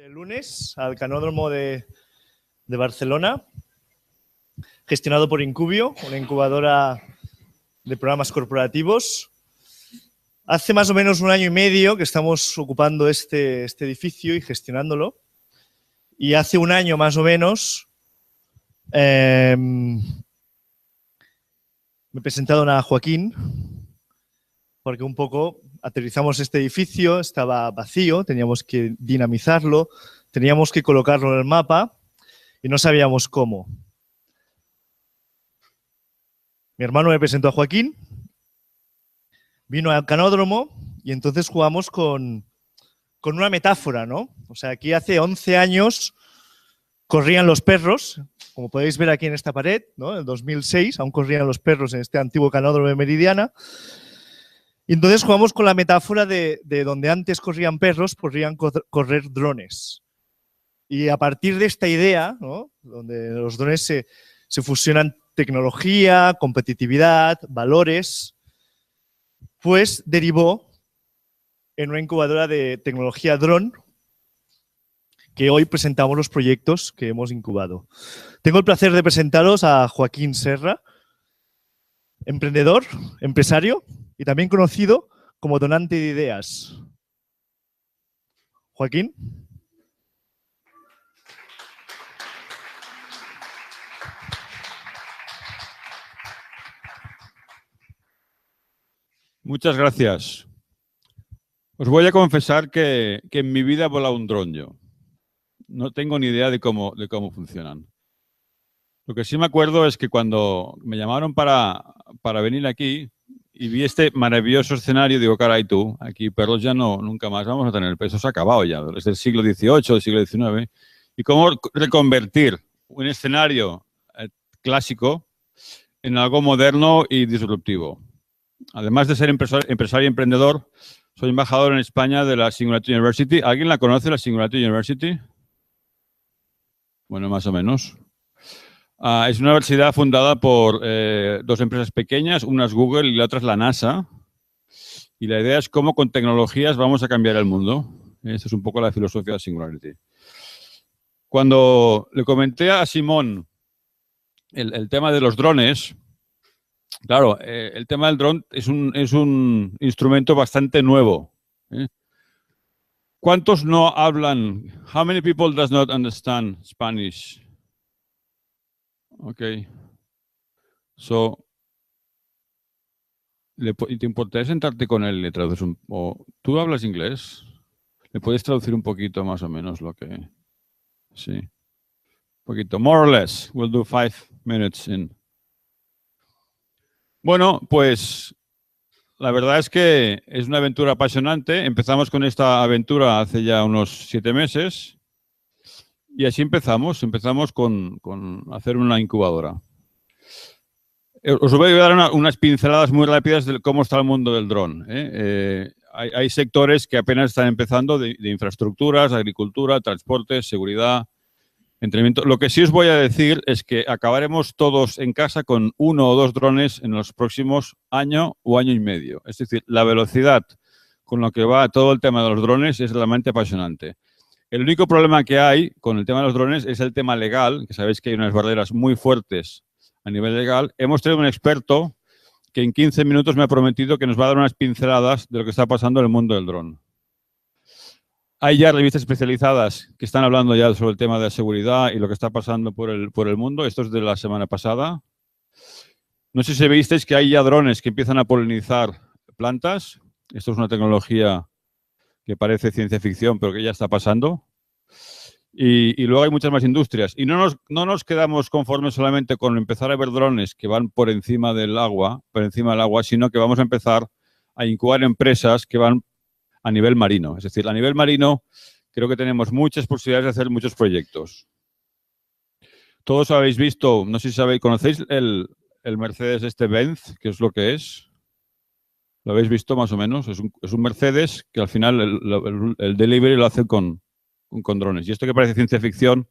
El lunes al canódromo de Barcelona, gestionado por Incubio, una incubadora de programas corporativos. Hace más o menos un año y medio que estamos ocupando este edificio y gestionándolo. Y hace un año más o menos me presentaron a Joaquín porque un poco aterrizamos este edificio, estaba vacío, teníamos que dinamizarlo, teníamos que colocarlo en el mapa y no sabíamos cómo. Mi hermano me presentó a Joaquín, vino al canódromo y entonces jugamos con una metáfora, ¿no? O sea, aquí hace 11 años corrían los perros, como podéis ver aquí en esta pared, ¿no? En el 2006 aún corrían los perros en este antiguo canódromo de Meridiana. Y entonces jugamos con la metáfora de donde antes corrían perros, podrían correr drones. Y a partir de esta idea, ¿no? Donde los drones se fusionan tecnología, competitividad, valores, pues derivó en una incubadora de tecnología drone que hoy presentamos los proyectos que hemos incubado. Tengo el placer de presentaros a Joaquín Serra, emprendedor, empresario y también conocido como donante de ideas. Joaquín. Muchas gracias. Os voy a confesar que en mi vida he volado un dron yo. No tengo ni idea de cómo funcionan. Lo que sí me acuerdo es que cuando me llamaron para venir aquí y vi este maravilloso escenario, digo, caray tú, aquí perros ya no, nunca más vamos a tener. Eso se ha acabado ya, desde el siglo XVIII, el siglo XIX. Y cómo reconvertir un escenario clásico en algo moderno y disruptivo. Además de ser empresario y emprendedor, soy embajador en España de la Singularity University. ¿Alguien la conoce, la Singularity University? Bueno, más o menos. Es una universidad fundada por dos empresas pequeñas, una es Google y la otra es la NASA. Y la idea es cómo con tecnologías vamos a cambiar el mundo. Esa es un poco la filosofía de Singularity. Cuando le comenté a Simón el tema de los drones, claro, el tema del dron es un instrumento bastante nuevo. ¿Cuántos no hablan? How many people does not understand Spanish? Okay. So, ¿te importaría sentarte con él y le traduces ¿tú hablas inglés? ¿Le puedes traducir un poquito más o menos lo que...? Sí. Un poquito. More or less. We'll do 5 minutes in. Bueno, pues la verdad es que es una aventura apasionante. Empezamos con esta aventura hace ya unos 7 meses y así empezamos. Empezamos con hacer una incubadora. Os voy a dar unas pinceladas muy rápidas de cómo está el mundo del dron. Hay sectores que apenas están empezando de infraestructuras, agricultura, transporte, seguridad, entrenamiento. Lo que sí os voy a decir es que acabaremos todos en casa con 1 o 2 drones en los próximos año o año y medio. Es decir, la velocidad con la que va todo el tema de los drones es realmente apasionante. El único problema que hay con el tema de los drones es el tema legal, que sabéis que hay unas barreras muy fuertes a nivel legal. Hemos tenido un experto que en 15 minutos me ha prometido que nos va a dar unas pinceladas de lo que está pasando en el mundo del dron. Hay ya revistas especializadas que están hablando ya sobre el tema de la seguridad y lo que está pasando por el mundo. Esto es de la semana pasada. No sé si visteis que hay ya drones que empiezan a polinizar plantas. Esto es una tecnología que parece ciencia ficción, pero que ya está pasando. Y luego hay muchas más industrias. Y no nos quedamos conformes solamente con empezar a ver drones que van por encima del agua, sino que vamos a empezar a incubar empresas que van a nivel marino. Es decir, a nivel marino creo que tenemos muchas posibilidades de hacer muchos proyectos. Todos habéis visto, no sé si sabéis, ¿conocéis el Mercedes Benz? ¿Qué es lo que es? ¿Lo habéis visto más o menos? Es un Mercedes que al final el delivery lo hace con drones. Y esto que parece ciencia ficción,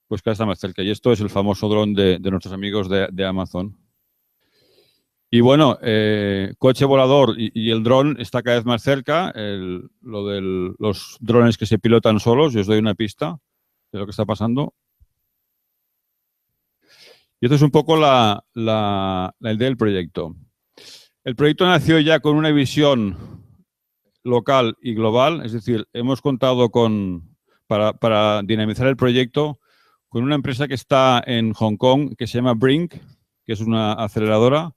pues cada vez está más cerca. Y esto es el famoso dron de nuestros amigos de Amazon. Y bueno, coche volador y el dron está cada vez más cerca. Lo de los drones que se pilotan solos, yo os doy una pista de lo que está pasando. Y esto es un poco la idea del proyecto. El proyecto nació ya con una visión local y global, es decir, hemos contado para dinamizar el proyecto, con una empresa que está en Hong Kong, que se llama Brinc, que es una aceleradora.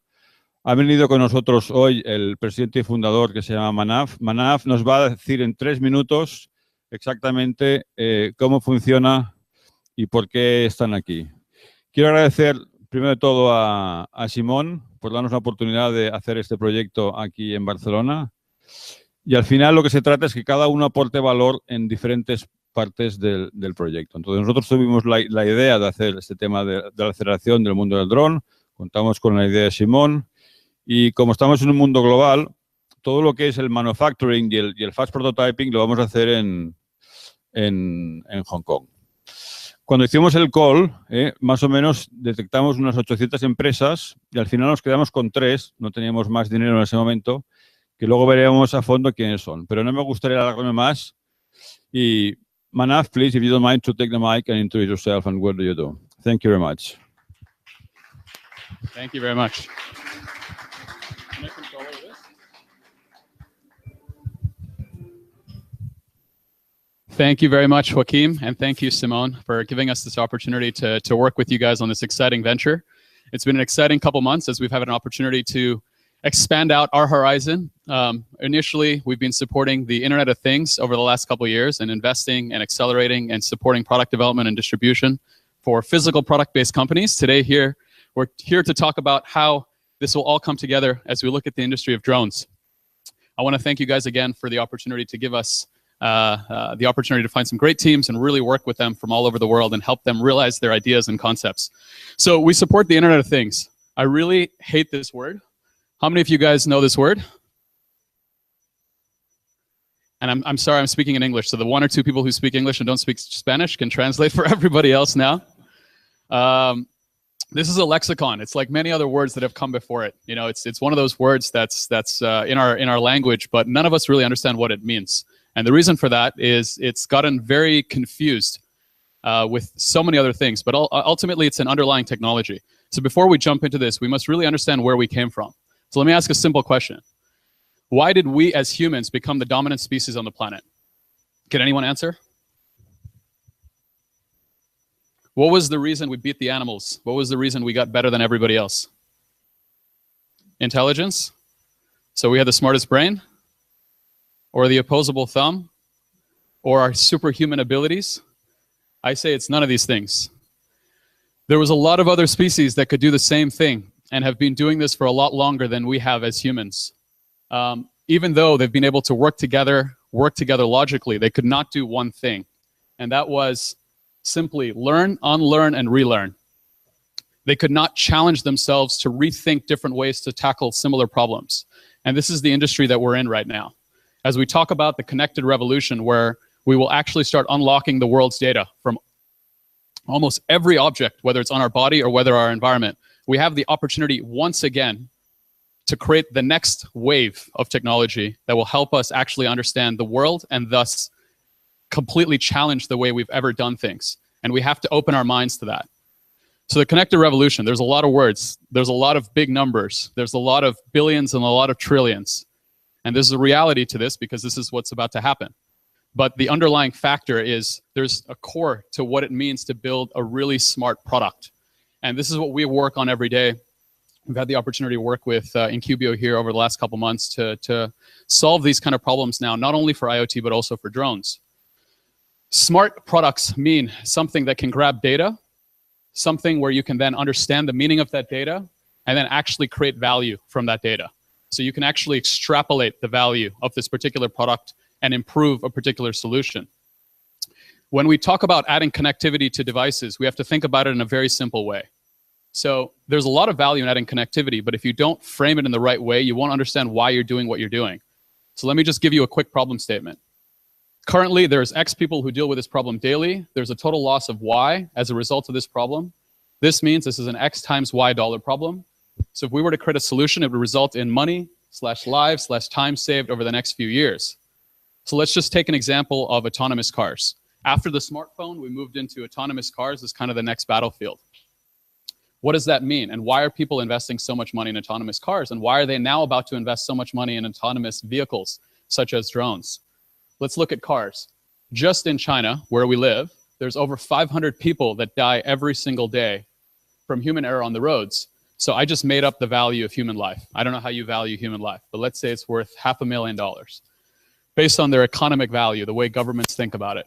Ha venido con nosotros hoy el presidente y fundador, que se llama Manaf. Manaf nos va a decir en 3 minutos exactamente cómo funciona y por qué están aquí. Quiero agradecer primero de todo a Simón por darnos la oportunidad de hacer este proyecto aquí en Barcelona. Y al final lo que se trata es que cada uno aporte valor en diferentes partes del proyecto. Entonces nosotros tuvimos la idea de hacer este tema de la aceleración del mundo del dron, contamos con la idea de Simón y como estamos en un mundo global, todo lo que es el manufacturing y el fast prototyping lo vamos a hacer en Hong Kong. Cuando hicimos el call, más o menos detectamos unas 800 empresas y al final nos quedamos con 3, no teníamos más dinero en ese momento, que luego veremos a fondo quiénes son. Pero no me gustaría alargarme más. Y Manaf, please, if you don't mind, to take the mic and introduce yourself and what do you do. Thank you very much. Thank you very much. Can I control all of this? Thank you very much, Joaquim, and thank you, Simone, for giving us this opportunity to work with you guys on this exciting venture. It's been an exciting couple months as we've had an opportunity to expand out our horizon. Initially, we've been supporting the Internet of Things over the last couple of years and investing and accelerating and supporting product development and distribution for physical product-based companies. Today, we're here to talk about how this will all come together as we look at the industry of drones. I want to thank you guys again for the opportunity to give us the opportunity to find some great teams and really work with them from all over the world and help them realize their ideas and concepts. So we support the Internet of Things. I really hate this word. How many of you guys know this word? And I'm sorry, I'm speaking in English. So the 1 or 2 people who speak English and don't speak Spanish can translate for everybody else now. This is a lexicon. It's like many other words that have come before it. You know, it's one of those words that's in our language, but none of us really understand what it means. And the reason for that is it's gotten very confused with so many other things. But ultimately, it's an underlying technology. So before we jump into this, we must really understand where we came from. So let me ask a simple question. Why did we as humans become the dominant species on the planet? Can anyone answer? What was the reason we beat the animals? What was the reason we got better than everybody else? Intelligence? So we had the smartest brain? Or the opposable thumb? Or our superhuman abilities? I say it's none of these things. There was a lot of other species that could do the same thing and have been doing this for a lot longer than we have as humans. Even though they've been able to work together logically, they could not do one thing. And that was simply learn, unlearn, and relearn. They could not challenge themselves to rethink different ways to tackle similar problems. And this is the industry that we're in right now. As we talk about the connected revolution, where we will actually start unlocking the world's data from almost every object, whether it's on our body or whether our environment, we have the opportunity once again to create the next wave of technology that will help us actually understand the world and thus completely challenge the way we've ever done things. And we have to open our minds to that. So the connected revolution, there's a lot of words. There's a lot of big numbers. There's a lot of billions and a lot of trillions. And there's a reality to this because this is what's about to happen. But the underlying factor is there's a core to what it means to build a really smart product. And this is what we work on every day. We've had the opportunity to work with Incubio here over the last couple months to solve these kind of problems now, not only for IoT, but also for drones. Smart products mean something that can grab data, something where you can then understand the meaning of that data, and then actually create value from that data. So you can actually extrapolate the value of this particular product and improve a particular solution. When we talk about adding connectivity to devices, we have to think about it in a very simple way. So there's a lot of value in adding connectivity, but if you don't frame it in the right way, you won't understand why you're doing what you're doing. So let me just give you a quick problem statement. Currently, there's X people who deal with this problem daily. There's a total loss of Y as a result of this problem. This means this is an X times Y dollar problem. So if we were to create a solution, it would result in money / lives / time saved over the next few years. So let's just take an example of autonomous cars. After the smartphone, we moved into autonomous cars as kind of the next battlefield. What does that mean? And why are people investing so much money in autonomous cars? And why are they now about to invest so much money in autonomous vehicles, such as drones? Let's look at cars. Just in China, where we live, there's over 500 people that die every single day from human error on the roads. So I just made up the value of human life. I don't know how you value human life, but let's say it's worth $500,000 based on their economic value, the way governments think about it.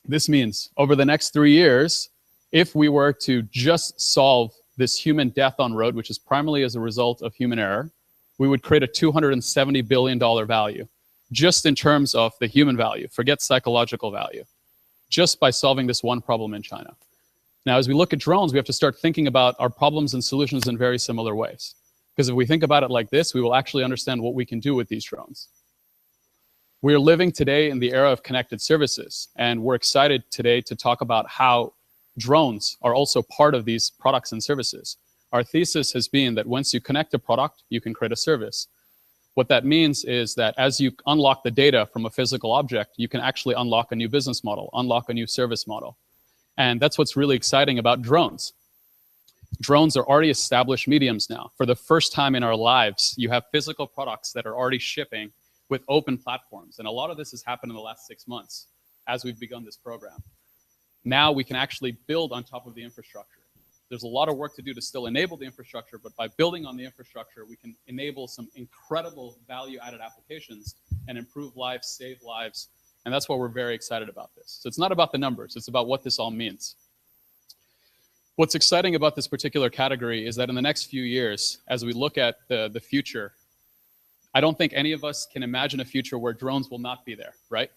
This means over the next 3 years, if we were to just solve this human death on road, which is primarily as a result of human error, we would create a $270 billion value, just in terms of the human value, forget psychological value, just by solving this one problem in China. Now, as we look at drones, we have to start thinking about our problems and solutions in very similar ways. Because if we think about it like this, we will actually understand what we can do with these drones. We are living today in the era of connected services, and we're excited today to talk about how drones are also part of these products and services. Our thesis has been that once you connect a product, you can create a service. What that means is that as you unlock the data from a physical object, you can actually unlock a new business model, unlock a new service model. And that's what's really exciting about drones. Drones are already established mediums now. For the first time in our lives, you have physical products that are already shipping with open platforms. And a lot of this has happened in the last 6 months as we've begun this program. Now we can actually build on top of the infrastructure. There's a lot of work to do to still enable the infrastructure, but by building on the infrastructure, we can enable some incredible value-added applications and improve lives, save lives. And that's why we're very excited about this. So it's not about the numbers, it's about what this all means. What's exciting about this particular category is that in the next few years, as we look at the future, I don't think any of us can imagine a future where drones will not be there, right?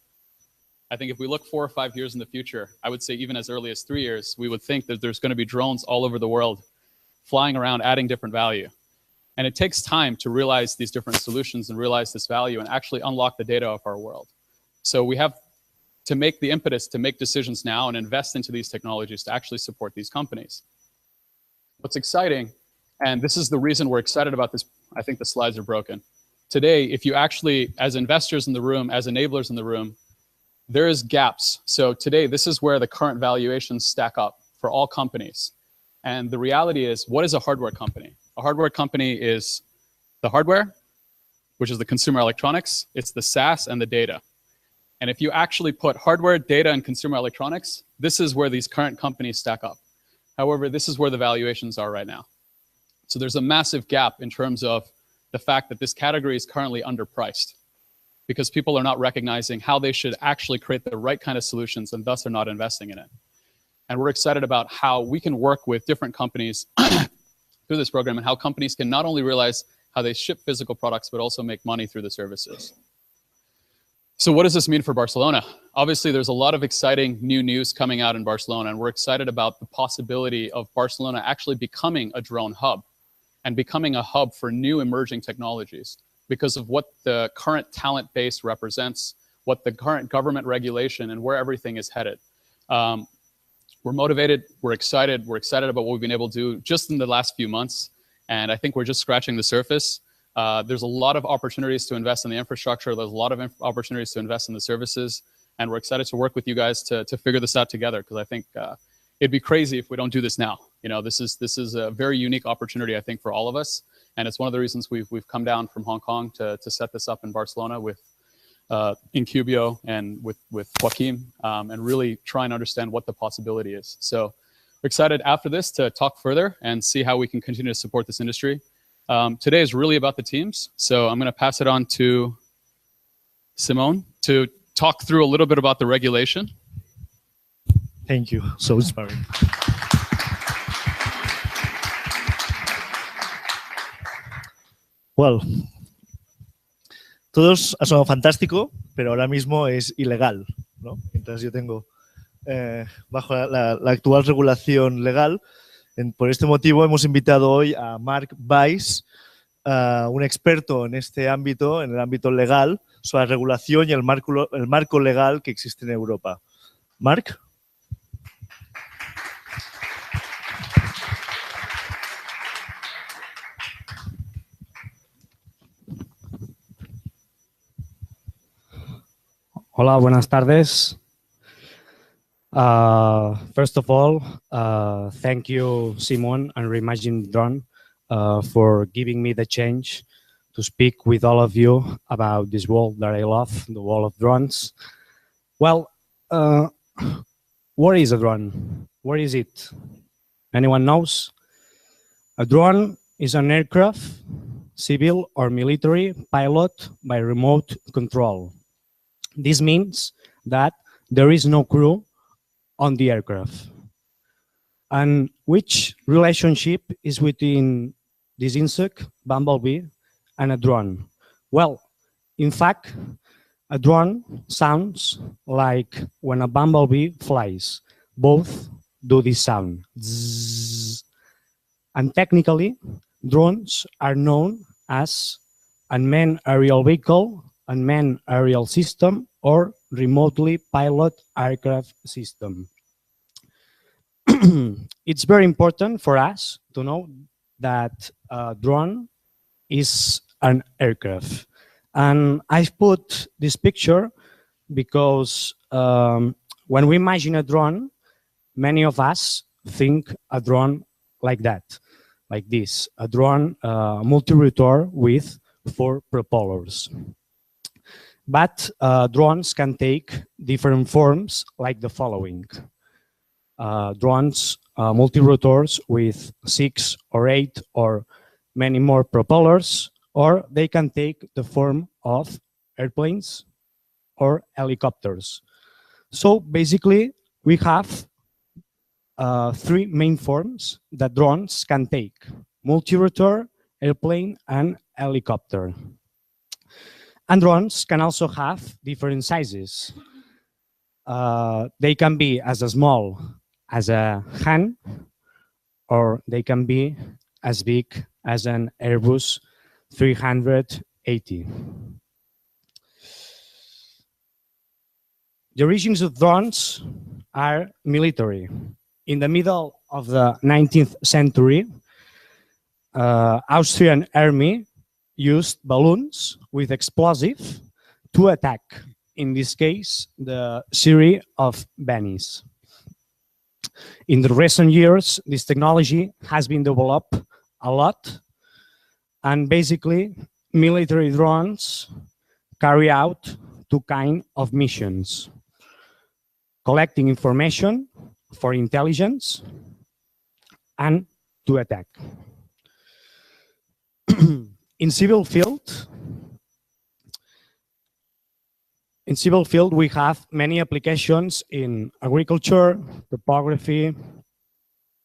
I think if we look 4 or 5 years in the future, I would say even as early as 3 years, we would think that there's going to be drones all over the world flying around, adding different value. And it takes time to realize these different solutions and realize this value and actually unlock the data of our world. So we have to make the impetus to make decisions now and invest into these technologies to actually support these companies. What's exciting, and this is the reason we're excited about this, I think the slides are broken. Today, if you actually, as investors in the room, as enablers in the room, there is gaps. So today, this is where the current valuations stack up for all companies. And the reality is, what is a hardware company? A hardware company is the hardware, which is the consumer electronics, it's the SaaS and the data. And if you actually put hardware, data, and consumer electronics, this is where these current companies stack up. However, this is where the valuations are right now. So there's a massive gap in terms of the fact that this category is currently underpriced because people are not recognizing how they should actually create the right kind of solutions and thus are not investing in it. And we're excited about how we can work with different companies through this program and how companies can not only realize how they ship physical products, but also make money through the services. So what does this mean for Barcelona? Obviously, there's a lot of exciting new news coming out in Barcelona, and we're excited about the possibility of Barcelona actually becoming a drone hub and becoming a hub for new emerging technologies because of what the current talent base represents, what the current government regulation and where everything is headed. We're motivated, we're excited about what we've been able to do just in the last few months, and I think we're just scratching the surface. There's a lot of opportunities to invest in the infrastructure. There's a lot of opportunities to invest in the services. And we're excited to work with you guys to figure this out together because I think it'd be crazy if we don't do this now. You know, this is a very unique opportunity, I think, for all of us. And it's one of the reasons we've come down from Hong Kong to set this up in Barcelona with Incubio and with Joaquin and really try and understand what the possibility is. So we're excited after this to talk further and see how we can continue to support this industry. Today is really about the teams, so I'm going to pass it on to Simone to talk through a little bit about the regulation. Thank you. So inspiring. Well, todos ha sonado fantástico, pero ahora mismo es ilegal, ¿no? Mientras yo tengo bajo la actual regulación legal. Por este motivo hemos invitado hoy a Marc Weiss, un experto en este ámbito, en el ámbito legal, sobre la regulación y el marco legal que existe en Europa. Marc. Hola, buenas tardes. First of all, thank you, Simon and Reimagine Drone, for giving me the chance to speak with all of you about this world that I love, the world of drones. Well, what is a drone? What is it? Anyone knows? A drone is an aircraft, civil or military, pilot by remote control. This means that there is no crew on the aircraft. And which relationship is between this insect, bumblebee, and a drone? Well, in fact, a drone sounds like when a bumblebee flies. Both do this sound. Zzz. And technically, drones are known as unmanned aerial vehicle, unmanned aerial system, or remotely pilot aircraft system. It's very important for us to know that a drone is an aircraft. And I've put this picture because when we imagine a drone, many of us think a drone like that, like this, a drone multi-rotor with 4 propellers. But drones can take different forms like the following. Drones, multi-rotors with 6 or 8 or many more propellers, or they can take the form of airplanes or helicopters. So basically, we have 3 main forms that drones can take: multi-rotor, airplane, and helicopter. And drones can also have different sizes. They can be as small as a hand, or they can be as big as an Airbus 380. The origins of drones are military. In the middle of the 19th century, Austrian army used balloons with explosive to attack, in this case, the city of Venice. In the recent years, this technology has been developed a lot, and basically, military drones carry out 2 kinds of missions: collecting information for intelligence and to attack. In civil field, we have many applications in agriculture, topography,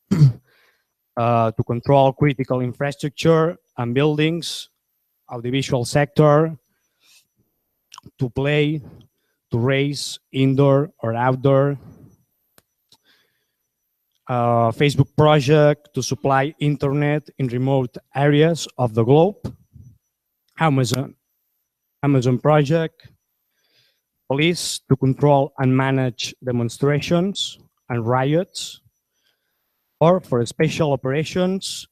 to control critical infrastructure and buildings, audiovisual sector, to play, to race, indoor or outdoor, Facebook project to supply internet in remote areas of the globe, Amazon project, police to control and manage demonstrations and riots, or for special operations,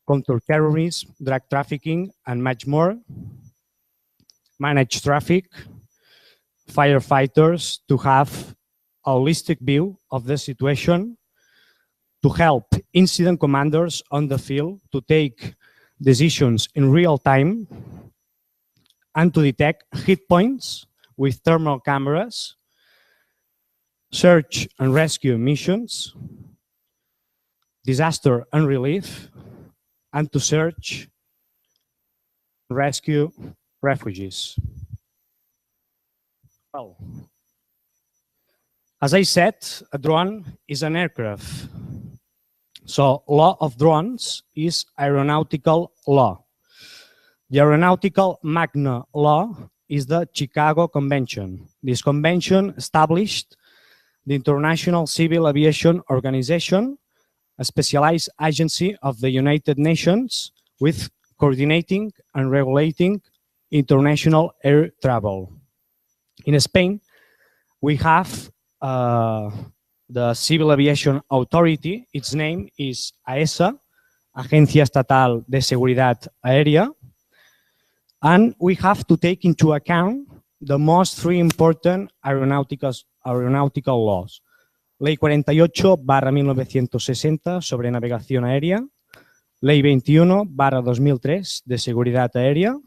counter-terrorism, drug trafficking, and much more, manage traffic, firefighters to have a holistic view of the situation, to help incident commanders on the field to take decisions in real time, and to detect hit points with thermal cameras, search and rescue missions, disaster and relief, and to search, rescue refugees. Well, as I said, a drone is an aircraft. So law of drones is aeronautical law. The aeronautical Magna law is the Chicago Convention. This convention established the International Civil Aviation Organization, a specialized agency of the United Nations with coordinating and regulating international air travel. In Spain, we have the Civil Aviation Authority. Its name is AESA, Agencia Estatal de Seguridad Aérea. And we have to take into account the most three important aeronautical laws. Ley 48/1960 sobre navegación aérea, Ley 21/2003 de seguridad aérea,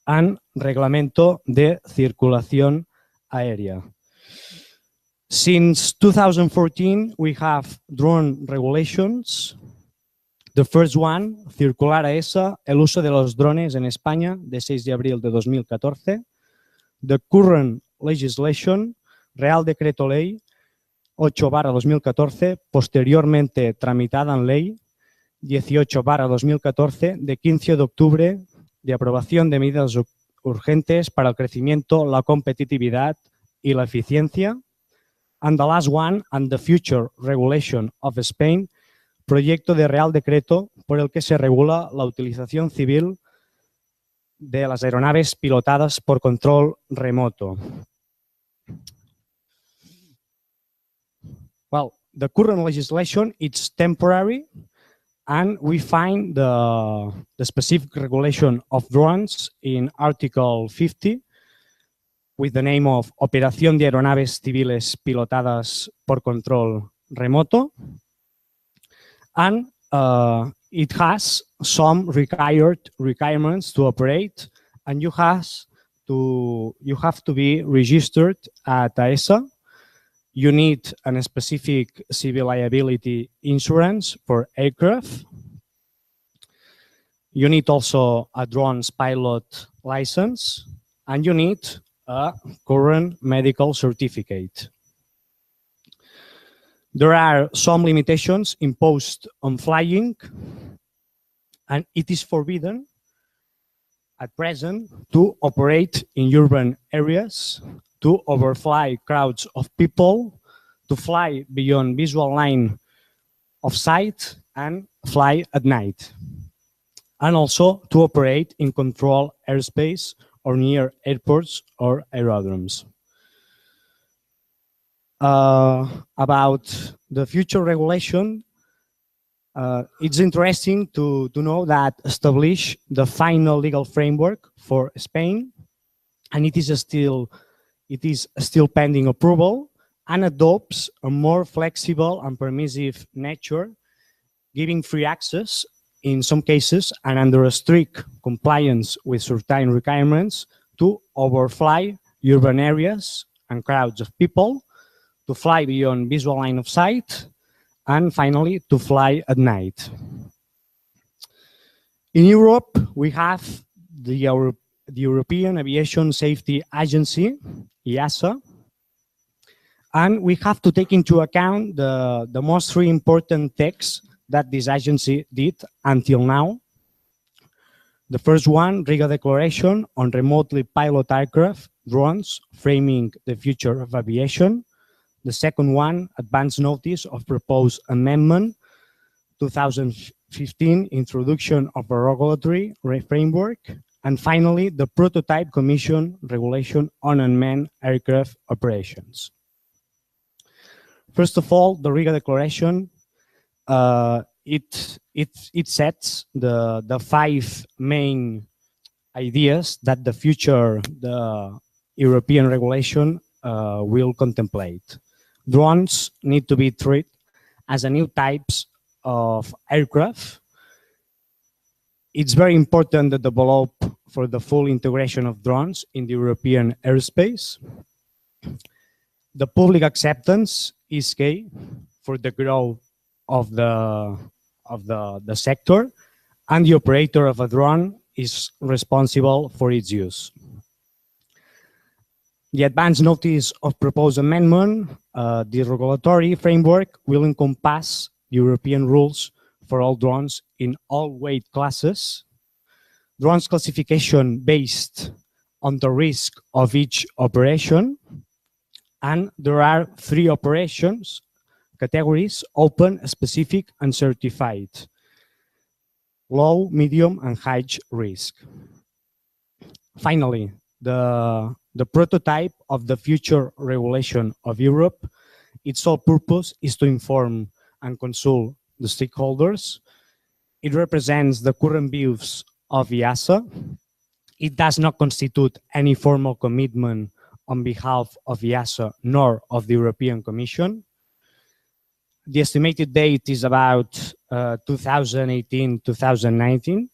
and Reglamento de circulación aérea. Since 2014, we have drone regulations. The first one, circular ESA, el uso de los drones en España, de 6 de abril de 2014. The current legislation, Real Decreto Ley 8/2014, posteriormente tramitada en Ley 18/2014, de 15 de octubre, de aprobación de medidas urgentes para el crecimiento, la competitividad y la eficiencia. And the last one, and the future regulation of Spain, proyecto de Real Decreto por el que se regula la utilización civil de las aeronaves pilotadas por control remoto. Well, the current legislation, it's temporary, and we find the specific regulation of drones in Article 50 with the name of Operación de Aeronaves Civiles Pilotadas por Control Remoto. And it has some requirements to operate, and you have to be registered at AESA. You need a specific civil liability insurance for aircraft. You need also a drone's pilot license, and you need a current medical certificate. There are some limitations imposed on flying, and it is forbidden at present to operate in urban areas, to overfly crowds of people, to fly beyond visual line of sight, and fly at night. And also to operate in controlled airspace or near airports or aerodromes. About the future regulation, it's interesting to know that establish the final legal framework for Spain, and it is still pending approval, and adopts a more flexible and permissive nature, giving free access in some cases and under a strict compliance with certain requirements to overfly urban areas and crowds of people, to fly beyond visual line of sight, and finally to fly at night. In Europe, we have the European Aviation Safety Agency, EASA, and we have to take into account the most three important texts that this agency did until now. The first one, Riga Declaration on Remotely Pilot Aircraft, Drones, Framing the Future of Aviation. The second one, Advance Notice of Proposed Amendment, 2015, Introduction of a Regulatory Framework. And finally, the Prototype Commission Regulation on Unmanned Aircraft Operations. First of all, the Riga Declaration, it sets the five main ideas that the European regulation will contemplate. Drones need to be treated as a new types of aircraft. It's very important to develop for the full integration of drones in the European airspace. The public acceptance is key for the growth of the sector, and the operator of a drone is responsible for its use. The Advance Notice of Proposed Amendment, the regulatory framework will encompass European rules for all drones in all weight classes. Drones classification based on the risk of each operation, and there are three operations categories: open, specific, and certified. Low, medium, and high risk. Finally, the prototype of the future regulation of Europe, its sole purpose is to inform and consult the stakeholders. It represents the current views of EASA, It does not constitute any formal commitment on behalf of EASA nor of the European Commission. The estimated date is about 2018-2019.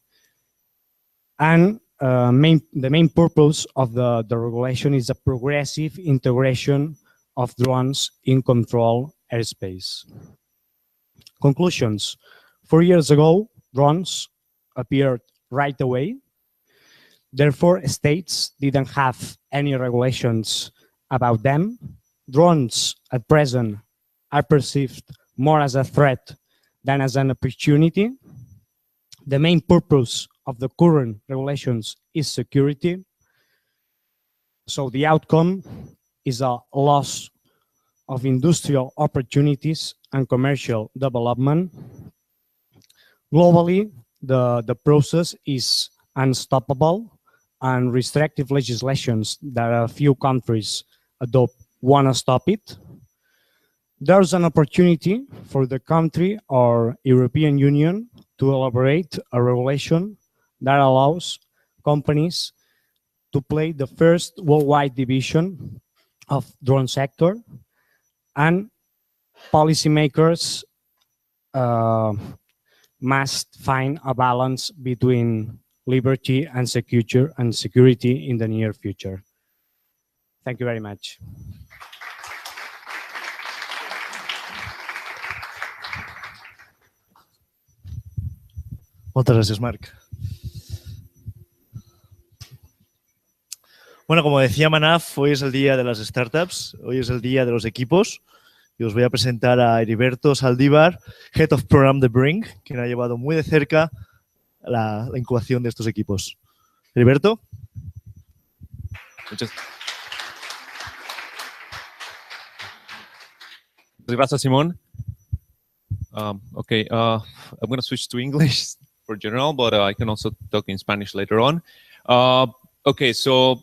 And the main purpose of the regulation is a progressive integration of drones in control airspace. Conclusions. 4 years ago, drones appeared right away. Therefore, states didn't have any regulations about them. Drones at present are perceived more as a threat than as an opportunity. The main purpose of the current regulations is security. So the outcome is a loss of industrial opportunities and commercial development. Globally, the process is unstoppable, and restrictive legislations that a few countries adopt want to stop it. There's an opportunity for the country or European Union to elaborate a regulation that allows companies to play the first worldwide division of drone sector, and policymakers must find a balance between liberty and security in the near future. Thank you very much. Muchas gracias, Marc. Bueno, como decía Manaf, hoy es el día de las startups, hoy es el día de los equipos. Y os voy a presentar a Heriberto Saldívar, Head of Program de Brinc, quien ha llevado muy de cerca la incubación de estos equipos. Heriberto. Muchas gracias, Simón. Okay, I'm going to switch to English for general, but I can also talk in Spanish later on. Okay, so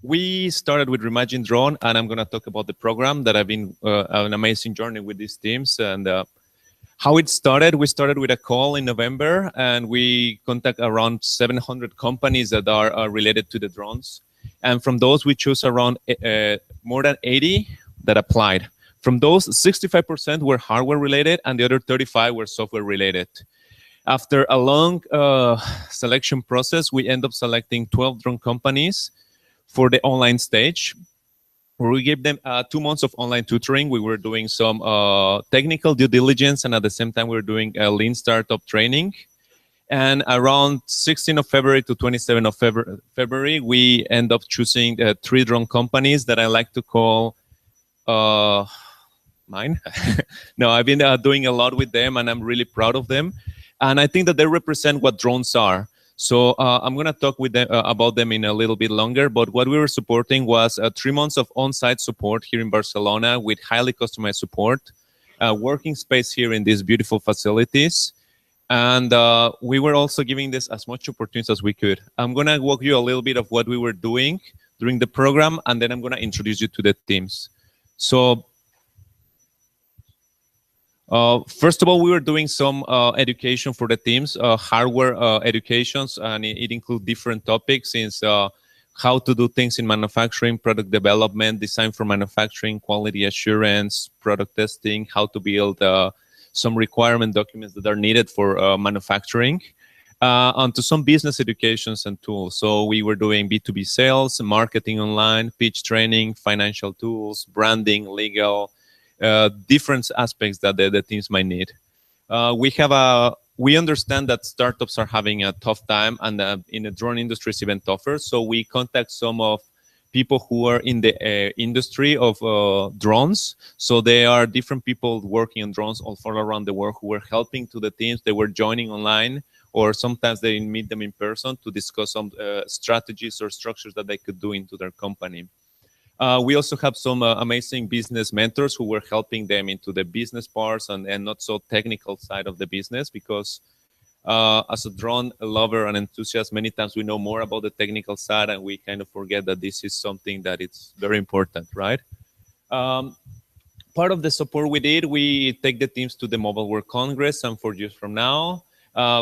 we started with Reimagine Drone, and I'm going to talk about the program that I've been an amazing journey with these teams. And how it started, we started with a call in November, and we contact around 700 companies that are related to the drones. And from those, we chose around more than 80 that applied. From those, 65% were hardware related, and the other 35 were software related. After a long selection process, we end up selecting 12 drone companies for the online stage, where we gave them 2 months of online tutoring. We were doing some technical due diligence, and at the same time, we were doing a lean startup training. And around 16th of February to 27th of February, we end up choosing 3 drone companies that I like to call mine. No, I've been doing a lot with them, and I'm really proud of them. And I think that they represent what drones are. So I'm going to talk with them, about them in a little bit longer. But what we were supporting was 3 months of on-site support here in Barcelona with highly customized support, working space here in these beautiful facilities. And we were also giving this as much opportunities as we could. I'm going to walk you a little bit of what we were doing during the program, and then I'm going to introduce you to the teams. So first of all, we were doing some education for the teams, hardware educations, and it includes different topics, since how to do things in manufacturing, product development, design for manufacturing, quality assurance, product testing, how to build some requirement documents that are needed for manufacturing, onto some business educations and tools. So we were doing B2B sales, marketing online, pitch training, financial tools, branding, legal, different aspects that the teams might need. We understand that startups are having a tough time, and in the drone industry is even tougher. So we contact some of people who are in the industry of drones. So there are different people working on drones all around the world who were helping to the teams. They were joining online, or sometimes they meet them in person to discuss some strategies or structures that they could do into their company. We also have some amazing business mentors who were helping them into the business parts and not so technical side of the business, because as a drone lover and enthusiast, many times we know more about the technical side, and we kind of forget that this is something that it's very important, right? Part of the support we did, we take the teams to the Mobile World Congress and 4 years from now.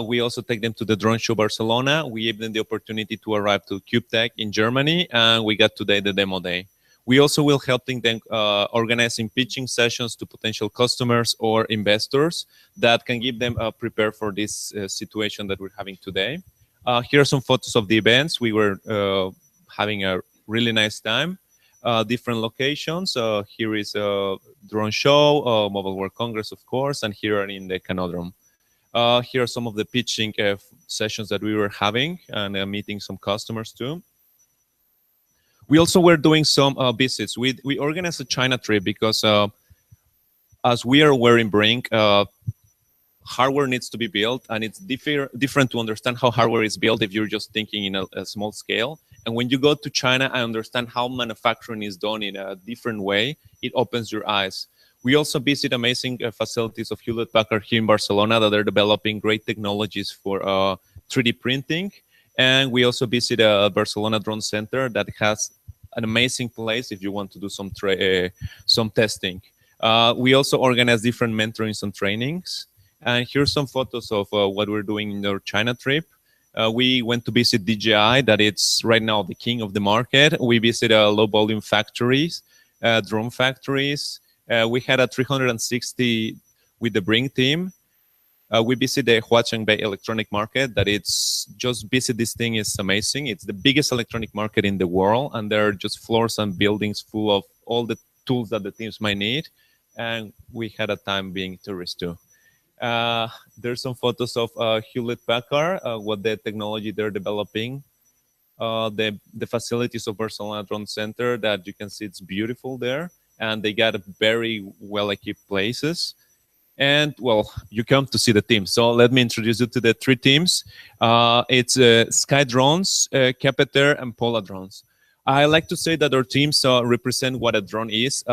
We also take them to the drone show Barcelona. We gave them the opportunity to arrive to CubeTech in Germany, and we got today the demo day. We also will helping them organizing pitching sessions to potential customers or investors that can give them prepare for this situation that we're having today. Here are some photos of the events. We were having a really nice time. Different locations. Here is a drone show, Mobile World Congress, of course, and here are in the Canodrome. Here are some of the pitching sessions that we were having and meeting some customers too. We also were doing some visits. We organized a China trip because as we are aware in Brinc, hardware needs to be built, and it's different to understand how hardware is built if you're just thinking in a small scale. And when you go to China and understand how manufacturing is done in a different way, it opens your eyes. We also visit amazing facilities of Hewlett-Packard here in Barcelona that are developing great technologies for 3D printing. And we also visit a Barcelona Drone Center that has an amazing place if you want to do some testing. We also organize different mentorings and trainings. And here's some photos of what we're doing in our China trip. We went to visit DJI, that it's right now the king of the market. We visited low volume factories, drone factories. We had a 360 with the Brinc team. We visited the Huaqiangbei electronic market. That it's just visit this thing is amazing. It's the biggest electronic market in the world, and there are just floors and buildings full of all the tools that the teams might need. And we had a time being tourists too. There's some photos of Hewlett-Packard, what the technology they're developing. The facilities of Barcelona Drone Center that you can see, it's beautiful there, and they got very well-equipped places. And well, you come to see the team. So let me introduce you to the three teams. It's Sky Drones, Capiter, and Pola Drones. I like to say that our teams represent what a drone is,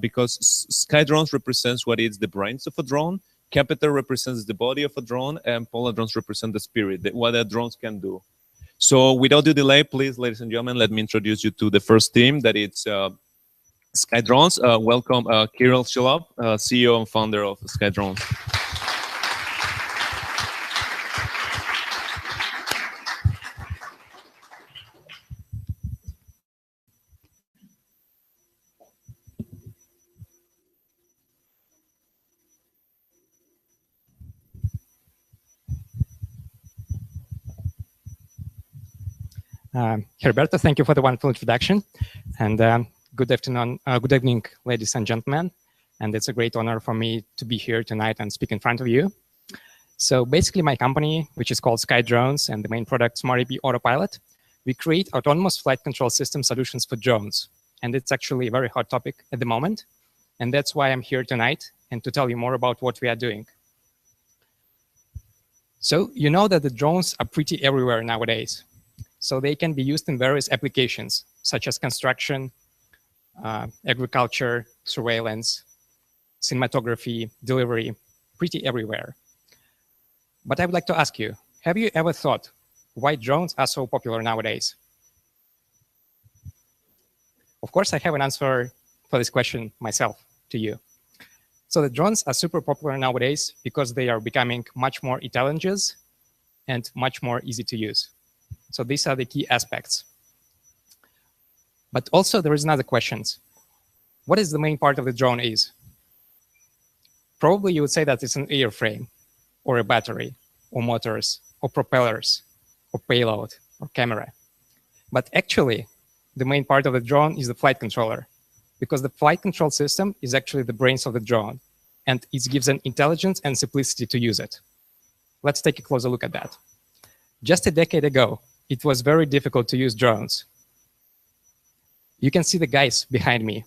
because Sky Drones represents what is the brains of a drone. Capiter represents the body of a drone, and Pola Drones represent the spirit, what a drones can do. So without the delay, please, ladies and gentlemen, let me introduce you to the first team, that it's Sky Drones. Welcome, Kirill Shilov, CEO and founder of Sky Drones. Herberto, thank you for the wonderful introduction, and good afternoon, good evening, ladies and gentlemen. And it's a great honor for me to be here tonight and speak in front of you. So basically, my company, which is called Sky Drones, and the main product SmartAP Autopilot, we create autonomous flight control system solutions for drones, and it's actually a very hot topic at the moment. And that's why I'm here tonight, and to tell you more about what we are doing. So you know that the drones are pretty everywhere nowadays. So they can be used in various applications, such as construction, agriculture, surveillance, cinematography, delivery, pretty everywhere. But I would like to ask you, have you ever thought why drones are so popular nowadays? Of course, I have an answer for this question myself to you. So the drones are super popular nowadays because they are becoming much more intelligent and much more easy to use. So these are the key aspects. But also there is another question. What is the main part of the drone is? Probably you would say that it's an airframe, or a battery, or motors, or propellers, or payload, or camera. But actually, the main part of the drone is the flight controller, because the flight control system is actually the brains of the drone, and it gives an intelligence and simplicity to use it. Let's take a closer look at that. Just a decade ago, it was very difficult to use drones. You can see the guys behind me.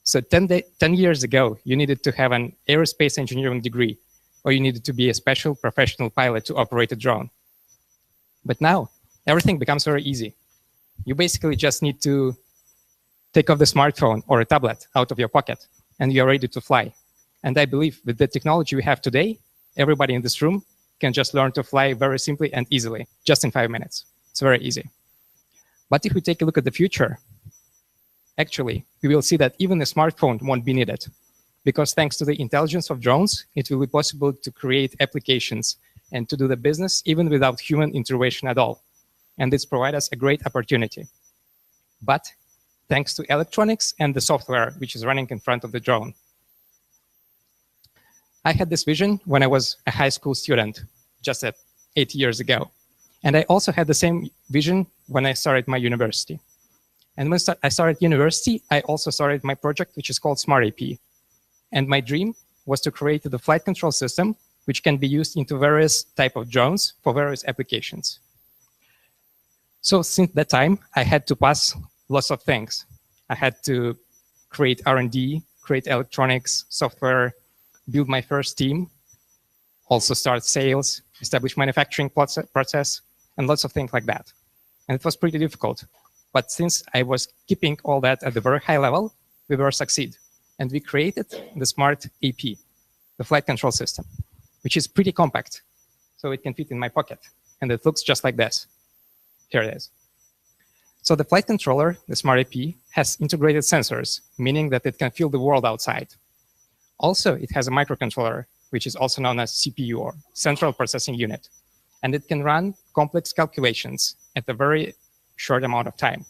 So 10 years ago, you needed to have an aerospace engineering degree, or you needed to be a special professional pilot to operate a drone. But now, everything becomes very easy. You basically just need to take off the smartphone or a tablet out of your pocket, and you're ready to fly. And I believe with the technology we have today, everybody in this room can just learn to fly very simply and easily, just in 5 minutes. It's very easy. But if we take a look at the future, actually, we will see that even a smartphone won't be needed, because thanks to the intelligence of drones, it will be possible to create applications and to do the business even without human intervention at all. And this provides us a great opportunity. But thanks to electronics and the software which is running in front of the drone. I had this vision when I was a high school student, just 8 years ago. And I also had the same vision when I started my university. And when I started university, I also started my project, which is called Smart AP. And my dream was to create the flight control system, which can be used into various type of drones for various applications. So since that time, I had to pass lots of things. I had to create R&D, create electronics, software, build my first team, also start sales, establish manufacturing process, and lots of things like that. And it was pretty difficult. But since I was keeping all that at a very high level, we were succeed. And we created the Smart AP, the flight control system, which is pretty compact. So it can fit in my pocket. And it looks just like this. Here it is. So the flight controller, the Smart AP, has integrated sensors, meaning that it can feel the world outside. Also, it has a microcontroller, which is also known as CPU, or Central Processing Unit. And it can run complex calculations at a very short amount of time.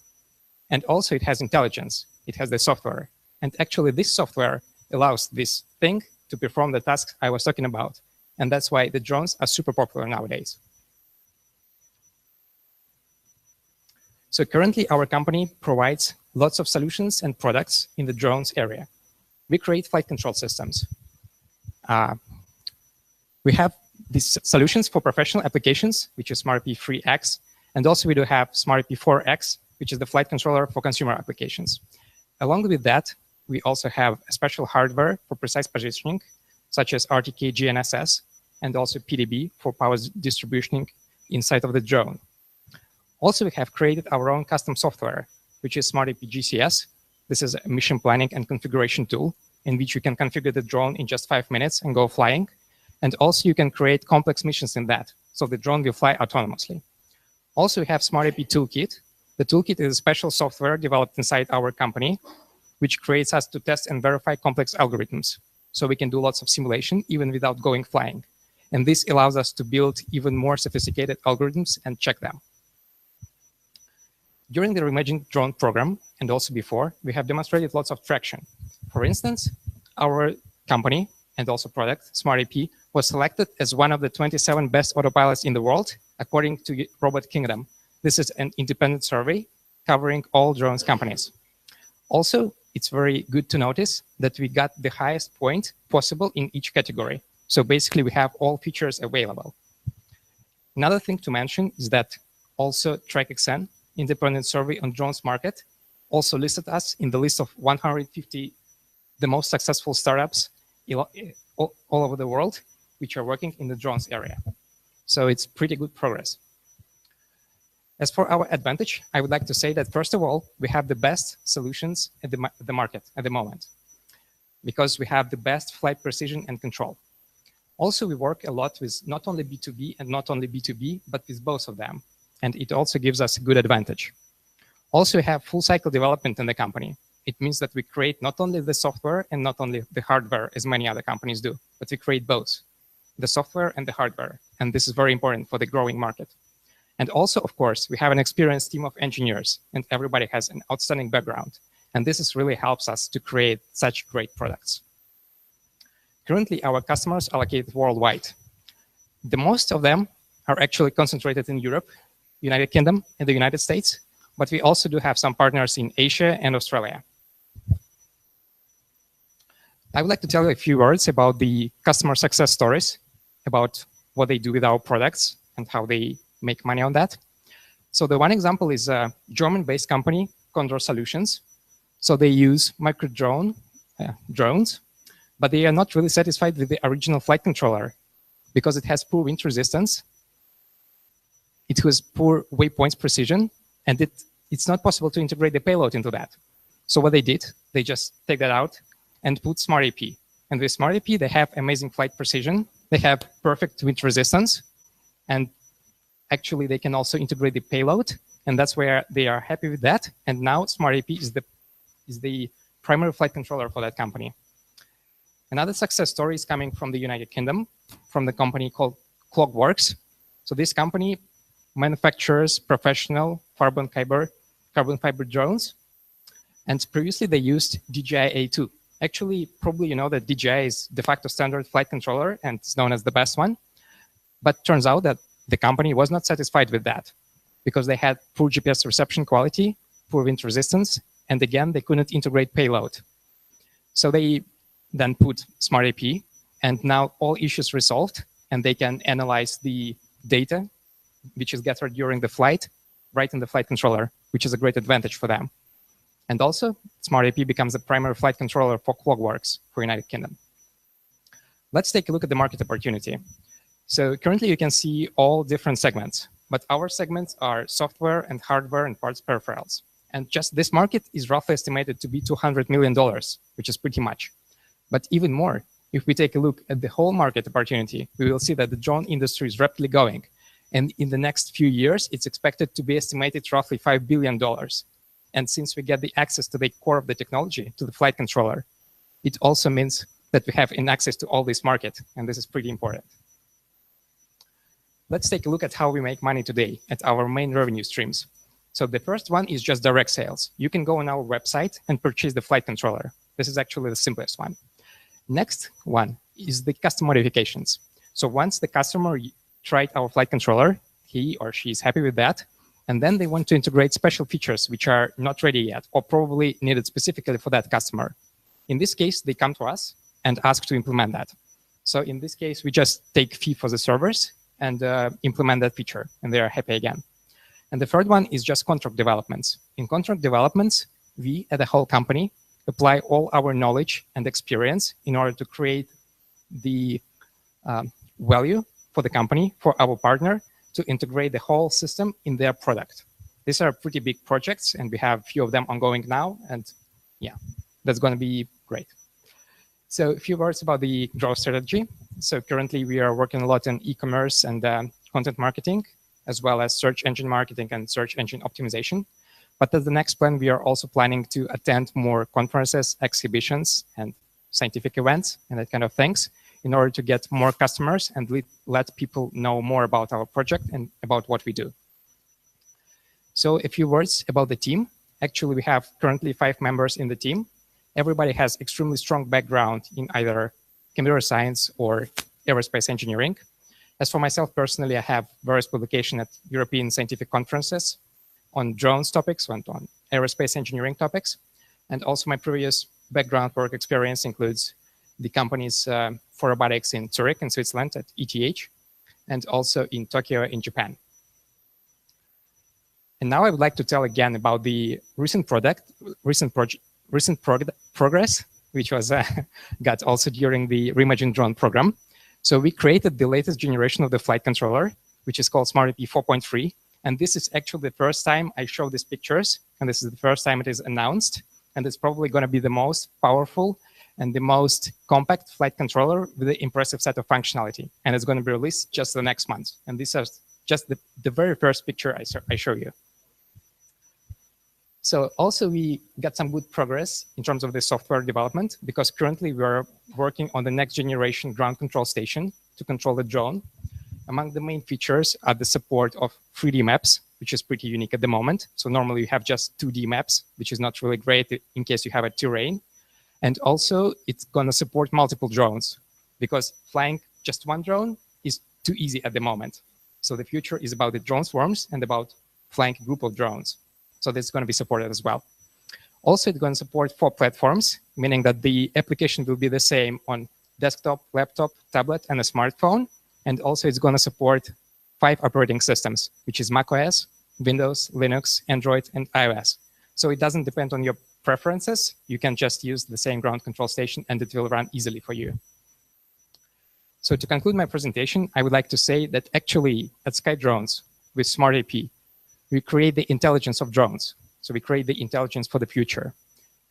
And also, it has intelligence. It has the software. And actually, this software allows this thing to perform the tasks I was talking about. And that's why the drones are super popular nowadays. So currently, our company provides lots of solutions and products in the drones area. We create flight control systems. We have these solutions for professional applications, which is Smart AP 3X. And also, we do have Smart AP 4X, which is the flight controller for consumer applications. Along with that, we also have a special hardware for precise positioning, such as RTK GNSS, and also PDB for power distribution inside of the drone. Also, we have created our own custom software, which is Smart AP GCS. This is a mission planning and configuration tool in which you can configure the drone in just 5 minutes and go flying. And also, you can create complex missions in that, so the drone will fly autonomously. Also, we have Smart AP Toolkit. The toolkit is a special software developed inside our company, which creates us to test and verify complex algorithms. So we can do lots of simulation even without going flying. And this allows us to build even more sophisticated algorithms and check them. During the Reimagine Drone program, and also before, we have demonstrated lots of traction. For instance, our company and also product, Smart AP, was selected as one of the 27 best autopilots in the world, according to Robot Kingdom. This is an independent survey covering all drones companies. Also, it's very good to notice that we got the highest point possible in each category. So basically, we have all features available. Another thing to mention is that also TrackXN, independent survey on drones market, also listed us in the list of 150 the most successful startups all over the world, which are working in the drones area. So it's pretty good progress. As for our advantage, I would like to say that, first of all, we have the best solutions at the market at the moment, because we have the best flight precision and control. Also, we work a lot with not only B2B and not only B2B, but with both of them. And it also gives us a good advantage. Also, we have full cycle development in the company. It means that we create not only the software and not only the hardware, as many other companies do, but we create both, the software and the hardware. And this is very important for the growing market. And also, of course, we have an experienced team of engineers, and everybody has an outstanding background. And this is really helps us to create such great products. Currently, our customers are located worldwide. The most of them are actually concentrated in Europe, United Kingdom, and the United States, but we also do have some partners in Asia and Australia. I would like to tell you a few words about the customer success stories, about what they do with our products and how they make money on that. So the one example is a German-based company, Condor Solutions. So they use micro drones, but they are not really satisfied with the original flight controller because it has poor wind resistance. It has poor waypoints precision, and it's not possible to integrate the payload into that. So what they did, they just take that out and put Smart AP. And with Smart AP, they have amazing flight precision. They have perfect wind resistance. And actually, they can also integrate the payload. And that's where they are happy with that. And now Smart AP is the primary flight controller for that company. Another success story is coming from the United Kingdom, from the company called Clockworks. So this company manufactures professional carbon fiber drones. And previously they used DJI A2. Actually, probably you know that DJI is de facto standard flight controller and it's known as the best one. But turns out that the company was not satisfied with that because they had poor GPS reception quality, poor wind resistance, and again, they couldn't integrate payload. So they then put Smart AP, and now all issues resolved, and they can analyze the data which is gathered during the flight right in the flight controller, which is a great advantage for them. And also, Smart AP becomes the primary flight controller for Clockworks for United Kingdom. Let's take a look at the market opportunity. So currently you can see all different segments, but our segments are software and hardware and parts peripherals. And just this market is roughly estimated to be $200 million, which is pretty much. But even more, if we take a look at the whole market opportunity, we will see that the drone industry is rapidly going. And in the next few years, it's expected to be estimated roughly $5 billion. And since we get the access to the core of the technology, to the flight controller, it also means that we have access to all this market, and this is pretty important. Let's take a look at how we make money today at our main revenue streams. So the first one is just direct sales. You can go on our website and purchase the flight controller. This is actually the simplest one. Next one is the custom modifications. So once the customer tried our flight controller, he or she is happy with that, and then they want to integrate special features which are not ready yet or probably needed specifically for that customer. In this case, they come to us and ask to implement that. So in this case, we just take fee for the servers and implement that feature, and they are happy again. And the third one is just contract developments. In contract developments, we, as a whole company, apply all our knowledge and experience in order to create the value for the company, for our partner, to integrate the whole system in their product. These are pretty big projects, and we have a few of them ongoing now, and yeah, that's going to be great. So a few words about the growth strategy. So currently we are working a lot on e-commerce and content marketing, as well as search engine marketing and search engine optimization. But as the next plan, we are also planning to attend more conferences, exhibitions, and scientific events, and that kind of things, in order to get more customers and let people know more about our project and about what we do. So a few words about the team. Actually, we have currently 5 members in the team. Everybody has extremely strong background in either computer science or aerospace engineering. As for myself personally, I have various publications at European scientific conferences on drones topics and on aerospace engineering topics. And also my previous background work experience includes the companies for robotics in Zurich in Switzerland at ETH, and also in Tokyo in Japan. And now I would like to tell again about the recent progress, which was got also during the Reimagine Drone program. So we created the latest generation of the flight controller, which is called Smart AP 4.3. And this is actually the first time I show these pictures, and this is the first time it is announced. And it's probably going to be the most powerful and the most compact flight controller with an impressive set of functionality. And it's going to be released just the next month. And this is just the very first picture I show you. So also we got some good progress in terms of the software development, because currently we are working on the next generation ground control station to control the drone. Among the main features are the support of 3D maps, which is pretty unique at the moment. So normally you have just 2D maps, which is not really great in case you have a terrain. And also it's going to support multiple drones, because flying just one drone is too easy at the moment. So the future is about the drone swarms and about flying a group of drones. So that's going to be supported as well. Also, it's going to support 4 platforms, meaning that the application will be the same on desktop, laptop, tablet, and a smartphone. And also it's going to support 5 operating systems, which is macOS, Windows, Linux, Android, and iOS. So it doesn't depend on your preferences. You can just use the same ground control station and it will run easily for you. So to conclude my presentation, I would like to say that actually at SkyDrones with Smart AP, we create the intelligence of drones. So we create the intelligence for the future.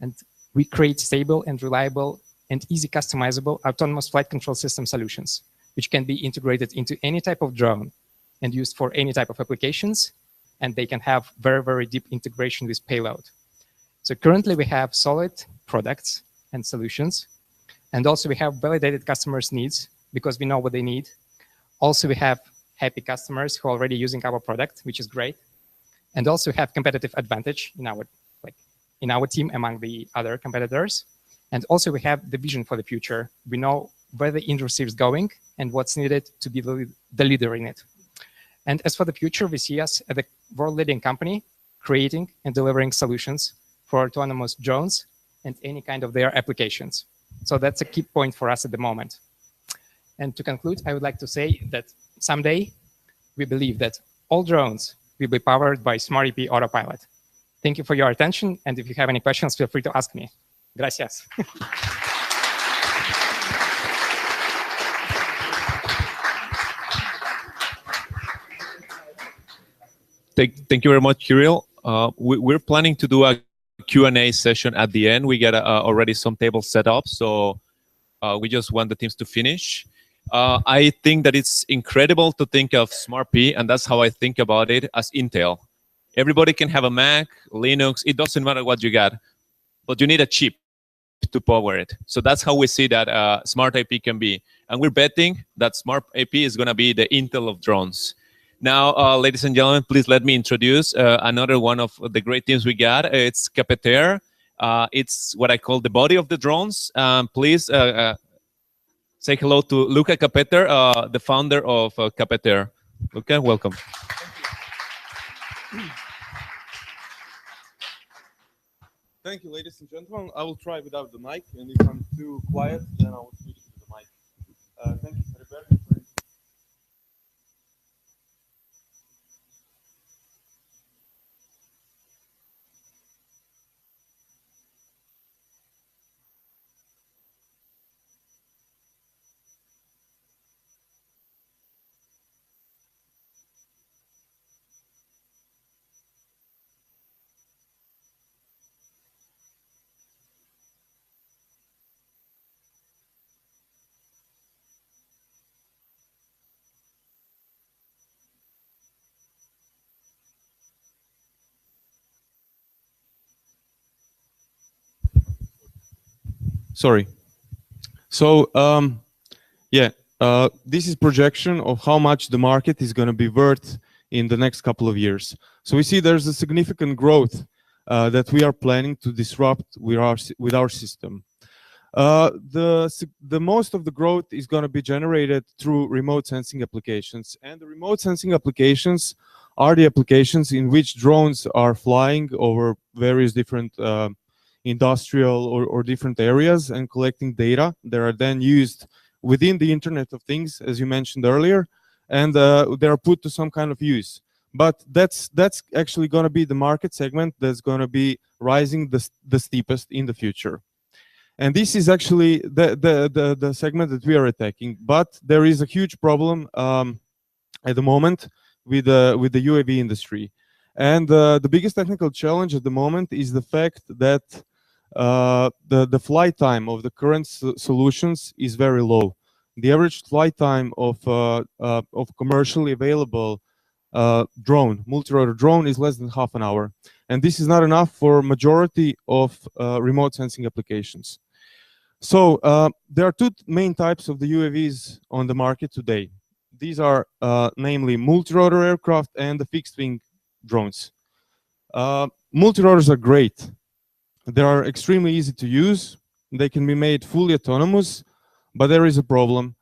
And we create stable and reliable and easy customizable autonomous flight control system solutions, which can be integrated into any type of drone and used for any type of applications. And they can have very, very deep integration with payload. So currently we have solid products and solutions. And also we have validated customers' needs because we know what they need. Also, we have happy customers who are already using our product, which is great. And also have competitive advantage in our team among the other competitors. And also we have the vision for the future. We know where the industry is going and what's needed to be the leader in it. And as for the future, we see us as a world-leading company creating and delivering solutions for autonomous drones and any kind of their applications. So that's a key point for us at the moment. And to conclude, I would like to say that someday we believe that all drones will be powered by SmartAP Autopilot. Thank you for your attention. And if you have any questions, feel free to ask me. Gracias. Thank you very much, Kirill. We're planning to do a Q&A session at the end. We got already some tables set up, so we just want the teams to finish. I think that it's incredible to think of SmartP, and that's how I think about it, as Intel. Everybody can have a Mac, Linux, it doesn't matter what you got, but you need a chip to power it. So that's how we see that SmartAP can be. And we're betting that SmartAP is going to be the Intel of drones. Now, ladies and gentlemen, please let me introduce another one of the great teams we got. It's Capeter. It's what I call the body of the drones. Please say hello to Luca Capeter, the founder of Capeter. Luca, welcome. Thank you, ladies and gentlemen. I will try without the mic, and if I'm too quiet, then I will switch to the mic. Thank you, Roberto. Sorry. So, this is projection of how much the market is going to be worth in the next couple of years. So we see there's a significant growth that we are planning to disrupt with our system. The most of the growth is going to be generated through remote sensing applications. And the remote sensing applications are the applications in which drones are flying over various different industrial or different areas and collecting data that are then used within the Internet of Things, as you mentioned earlier, and they are put to some kind of use. But that's actually going to be the market segment that's going to be rising the steepest in the future. And this is actually the segment that we are attacking. But there is a huge problem at the moment with the UAV industry. And the biggest technical challenge at the moment is the fact that the flight time of the current solutions is very low. The average flight time of commercially available multi-rotor drone is less than half an hour. And this is not enough for majority of remote sensing applications. So there are two main types of the UAVs on the market today. These are namely multi-rotor aircraft and the fixed-wing drones. Multi-rotors are great. They are extremely easy to use. They can be made fully autonomous, but there is a problem.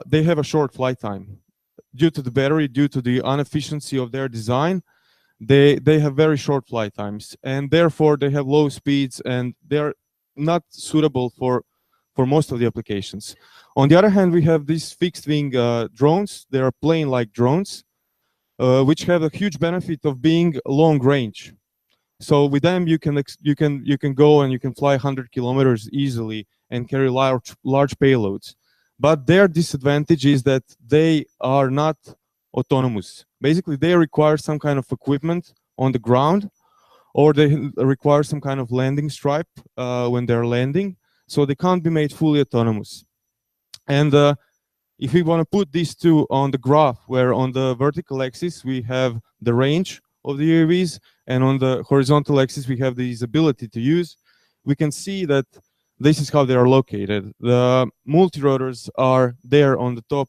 They have a short flight time. Due to the battery, due to the inefficiency of their design, they have very short flight times, and therefore they have low speeds, and they're not suitable for most of the applications. On the other hand, we have these fixed-wing drones. They are plane-like drones, which have a huge benefit of being long range. So with them, you can go and you can fly 100 kilometers easily and carry large payloads. But their disadvantage is that they are not autonomous. Basically, they require some kind of equipment on the ground, or they require some kind of landing stripe when they're landing. So they can't be made fully autonomous. And if we want to put these two on the graph, where on the vertical axis we have the range of the UAVs, and on the horizontal axis we have this ability to use, we can see that this is how they are located. The multi-rotors are there on the top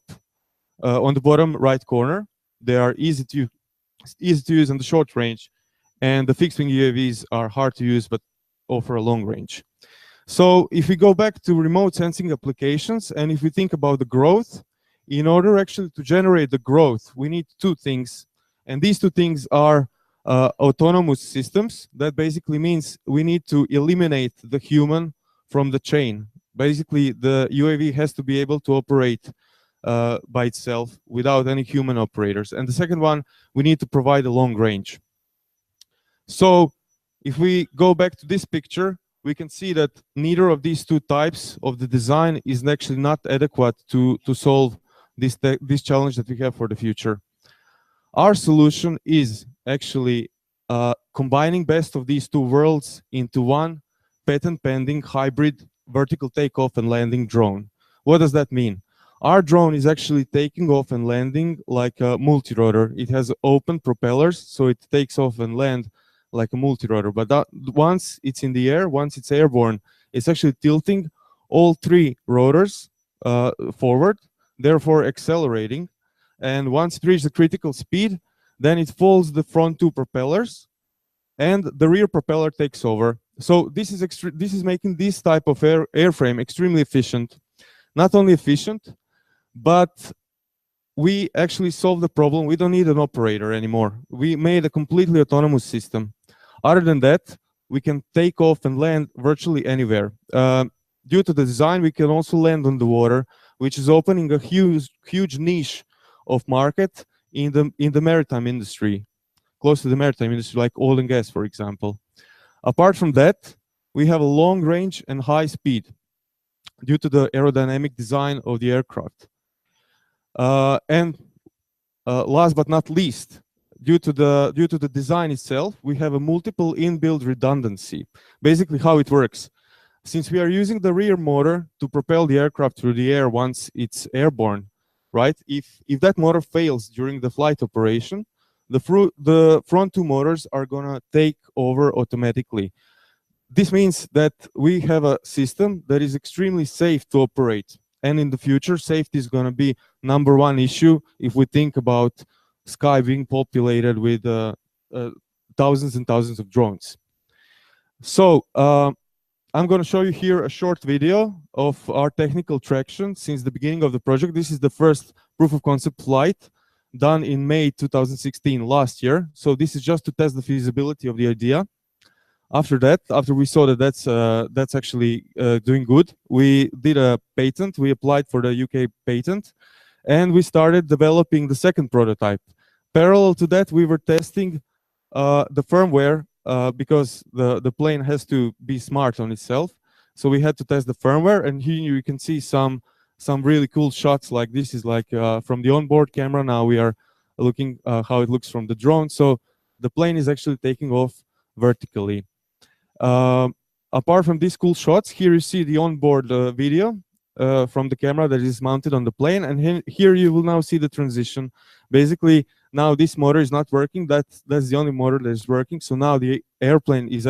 on the bottom right corner. They are easy to use in the short range, and the fixed-wing UAVs are hard to use but offer a long range. So if we go back to remote sensing applications, and if we think about the growth, in order actually to generate the growth, we need two things, and these two things are autonomous systems. That basically means we need to eliminate the human from the chain. Basically, the UAV has to be able to operate by itself without any human operators. And the second one, we need to provide a long range. So if we go back to this picture, we can see that neither of these two types of the design is actually not adequate to solve this challenge that we have for the future. Our solution is actually combining best of these two worlds into one patent-pending hybrid vertical takeoff and landing drone. What does that mean? Our drone is actually taking off and landing like a multi-rotor. It has open propellers, so it takes off and lands like a multi-rotor. But once it's in the air, once it's airborne, it's actually tilting all three rotors forward, therefore accelerating. And once it reaches the critical speed, then it folds the front two propellers, and the rear propeller takes over. So this is making this type of airframe extremely efficient. Not only efficient, but we actually solved the problem. We don't need an operator anymore. We made a completely autonomous system. Other than that, we can take off and land virtually anywhere. Due to the design, we can also land on the water, which is opening a huge niche of market in the maritime industry, close to the maritime industry, like oil and gas, for example. Apart from that, we have a long range and high speed due to the aerodynamic design of the aircraft. And last but not least, due to the design itself, we have a multiple inbuilt redundancy. Basically, how it works. Since we are using the rear motor to propel the aircraft through the air once it's airborne, right? If that motor fails during the flight operation, the front two motors are gonna take over automatically. This means that we have a system that is extremely safe to operate. And in the future, safety is gonna be #1 issue if we think about sky being populated with thousands and thousands of drones. So I'm going to show you here a short video of our technical traction since the beginning of the project. This is the first proof of concept flight done in May 2016, last year. So this is just to test the feasibility of the idea. After that, after we saw that that's actually doing good, we did a patent. We applied for the UK patent, and we started developing the second prototype. Parallel to that, we were testing the firmware because the plane has to be smart on itself. So we had to test the firmware, and here you can see some really cool shots. Like this is like from the onboard camera. Now we are looking how it looks from the drone. So the plane is actually taking off vertically. Apart from these cool shots, here you see the onboard video from the camera that is mounted on the plane, and here you will now see the transition. Basically, now this motor is not working. That's the only motor that is working. So now the airplane is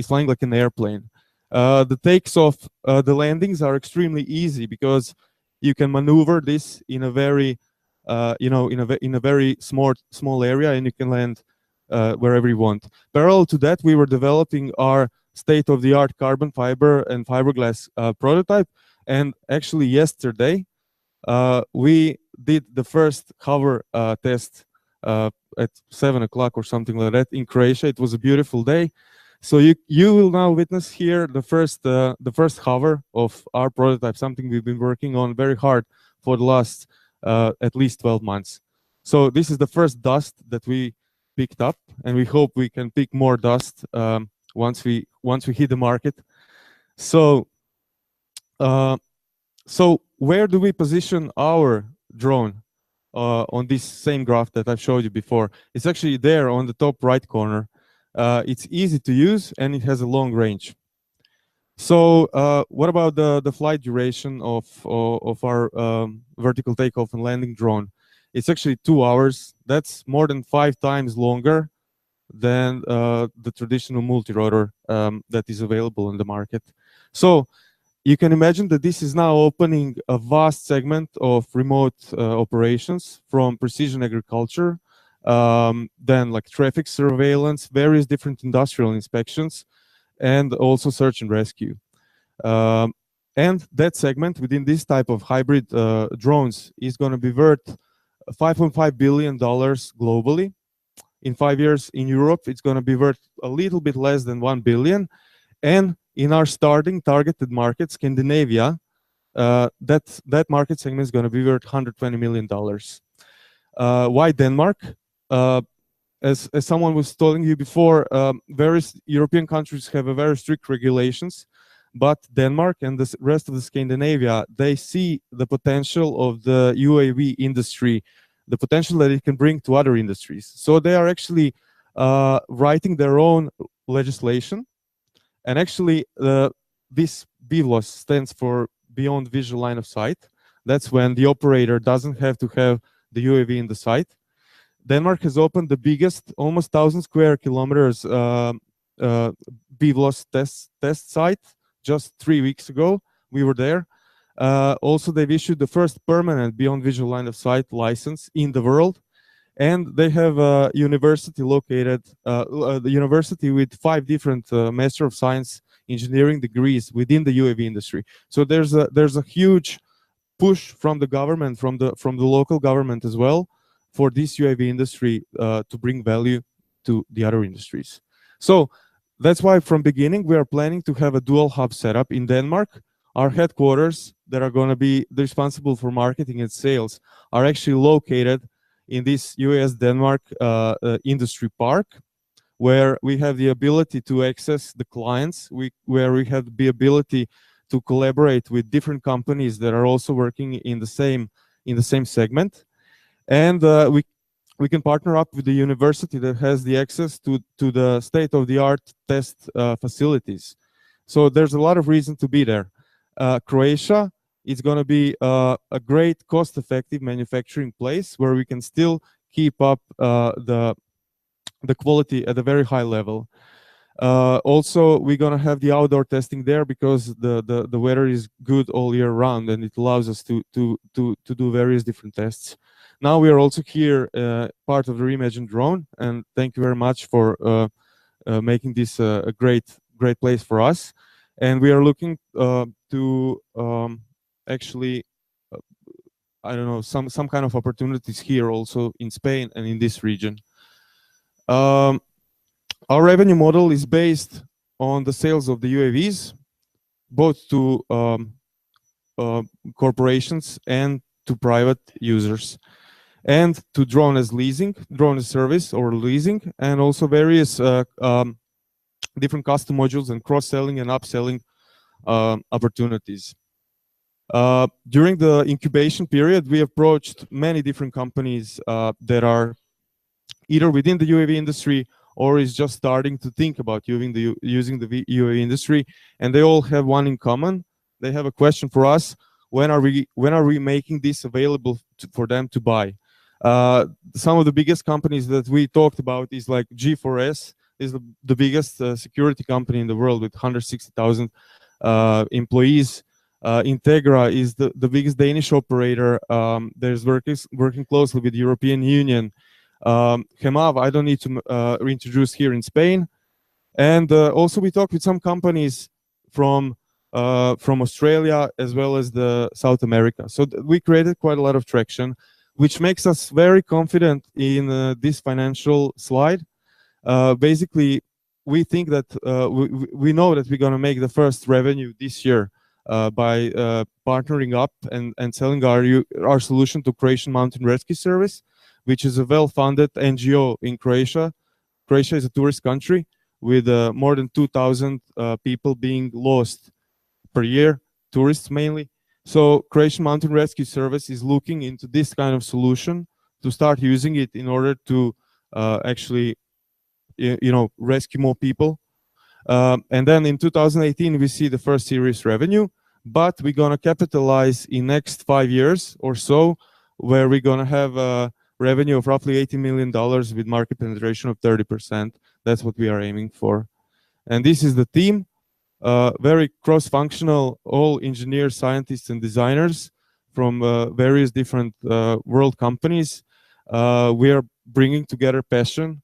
flying like an airplane. The takes off, the landings are extremely easy because you can maneuver this in a very, in a very small area, and you can land wherever you want. Parallel to that, we were developing our state-of-the-art carbon fiber and fiberglass prototype. And actually, yesterday, we did the first hover test at 7 o'clock or something like that in Croatia. It was a beautiful day. So you will now witness here the first hover of our prototype, something we've been working on very hard for the last at least 12 months. So this is the first dust that we picked up, and we hope we can pick more dust once we hit the market. So where do we position our drone on this same graph that I've showed you before? It's actually there on the top right corner. It's easy to use, and it has a long range. So what about the flight duration of our vertical takeoff and landing drone? It's actually 2 hours. That's more than 5 times longer than the traditional multi-rotor that is available in the market. So you can imagine that this is now opening a vast segment of remote operations, from precision agriculture, then like traffic surveillance, various different industrial inspections, and also search and rescue. And that segment within this type of hybrid drones is going to be worth $5.5 billion globally. In 5 years in Europe, it's going to be worth a little bit less than 1 billion. And in our starting targeted market, Scandinavia, that market segment is going to be worth $120 million. Why Denmark? As someone was telling you before, various European countries have a very strict regulations, but Denmark and the rest of the Scandinavia, they see the potential of the UAV industry, the potential that it can bring to other industries. So they are actually writing their own legislation. And actually, this BVLOS stands for Beyond Visual Line of Sight. That's when the operator doesn't have to have the UAV in the sight. Denmark has opened the biggest, almost 1,000 square kilometers BVLOS test site just 3 weeks ago. We were there. Also, they've issued the first permanent Beyond Visual Line of Sight license in the world. And they have a university located, the university with 5 different Master of Science engineering degrees within the UAV industry. So there's a huge push from the government, from the local government as well, for this UAV industry to bring value to the other industries. So that's why from beginning we are planning to have a dual hub setup in Denmark. Our headquarters that are going to be responsible for marketing and sales are actually located in this US Denmark industry park, where we have the ability to access the clients, where we have the ability to collaborate with different companies that are also working in the same segment, and we can partner up with the university that has the access to the state-of-the-art test facilities. So there's a lot of reason to be there. Croatia is going to be a great cost-effective manufacturing place where we can still keep up the quality at a very high level. Also, we're going to have the outdoor testing there because the weather is good all year round, and it allows us to do various different tests. Now we are also here, part of the Reimagine Drone, and thank you very much for making this a great place for us. And we are looking to actually, I don't know, some kind of opportunities here also in Spain and in this region. Our revenue model is based on the sales of the UAVs, both to corporations and to private users, and to drone as service or leasing, and also various different custom modules and cross-selling and upselling opportunities. During the incubation period, we approached many different companies that are either within the UAV industry or is just starting to think about using the UAV industry, and they all have one in common. They have a question for us: when are we making this available for them to buy? Some of the biggest companies that we talked about is like G4S, is the biggest security company in the world with 160,000 employees. Integra is the biggest Danish operator. There's working closely with the European Union. Hemav, I don't need to reintroduce here in Spain. And also we talked with some companies from Australia as well as the South America. So we created quite a lot of traction, which makes us very confident in this financial slide. Basically, we think that we know that we're going to make the first revenue this year by partnering up and selling our solution to Croatian Mountain Rescue Service, which is a well-funded NGO in Croatia. Croatia is a tourist country with more than 2,000 people being lost per year, tourists mainly. So Croatian Mountain Rescue Service is looking into this kind of solution to start using it in order to actually rescue more people. And then in 2018, we see the first serious revenue, but we're going to capitalize in next 5 years or so, where we're going to have a revenue of roughly $80 million with market penetration of 30%. That's what we are aiming for. And this is the team. very cross-functional, all engineers, scientists, and designers from various different world companies. We are bringing together passion.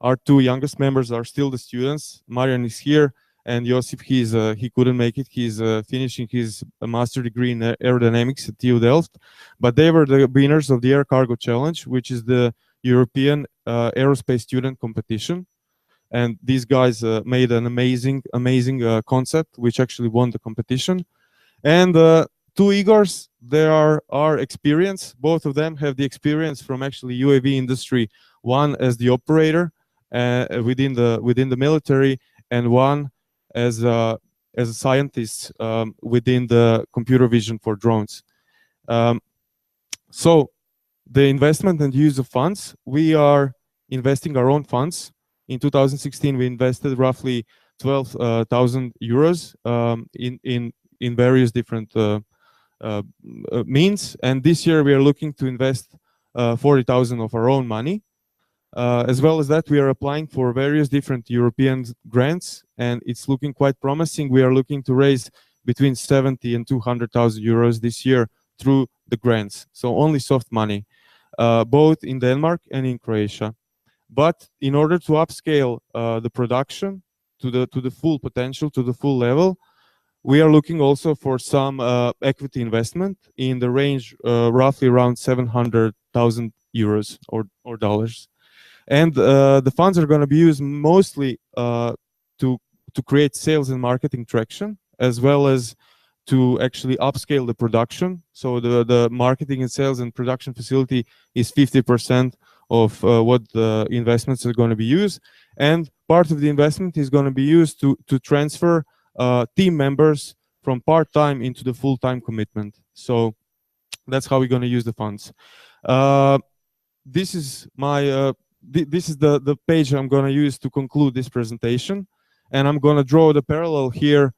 Our two youngest members are still the students. Marian is here, and Josip, he couldn't make it. He's finishing his master degree in aerodynamics at TU Delft. But they were the winners of the Air Cargo Challenge, which is the European aerospace student competition. And these guys made an amazing concept, which actually won the competition. And two Igors, they are experienced. Both of them have the experience from actually UAV industry. One as the operator within the military, and one as a scientist within the computer vision for drones. So the investment and use of funds, we are investing our own funds. In 2016, we invested roughly 12,000 euros in various different means. And this year, we are looking to invest 40,000 of our own money. As well as that, we are applying for various different European grants, and it's looking quite promising. We are looking to raise between 70 and 200,000 euros this year through the grants. So only soft money, both in Denmark and in Croatia. But in order to upscale the production to the full potential, to the full level, we are looking also for some equity investment in the range roughly around 700,000 euros or dollars. And the funds are going to be used mostly to create sales and marketing traction, as well as to actually upscale the production. So the marketing and sales and production facility is 50% of what the investments are going to be used. And part of the investment is going to be used to transfer team members from part-time into the full-time commitment. So that's how we're going to use the funds. This is my this is the page I'm going to use to conclude this presentation. And I'm going to draw the parallel here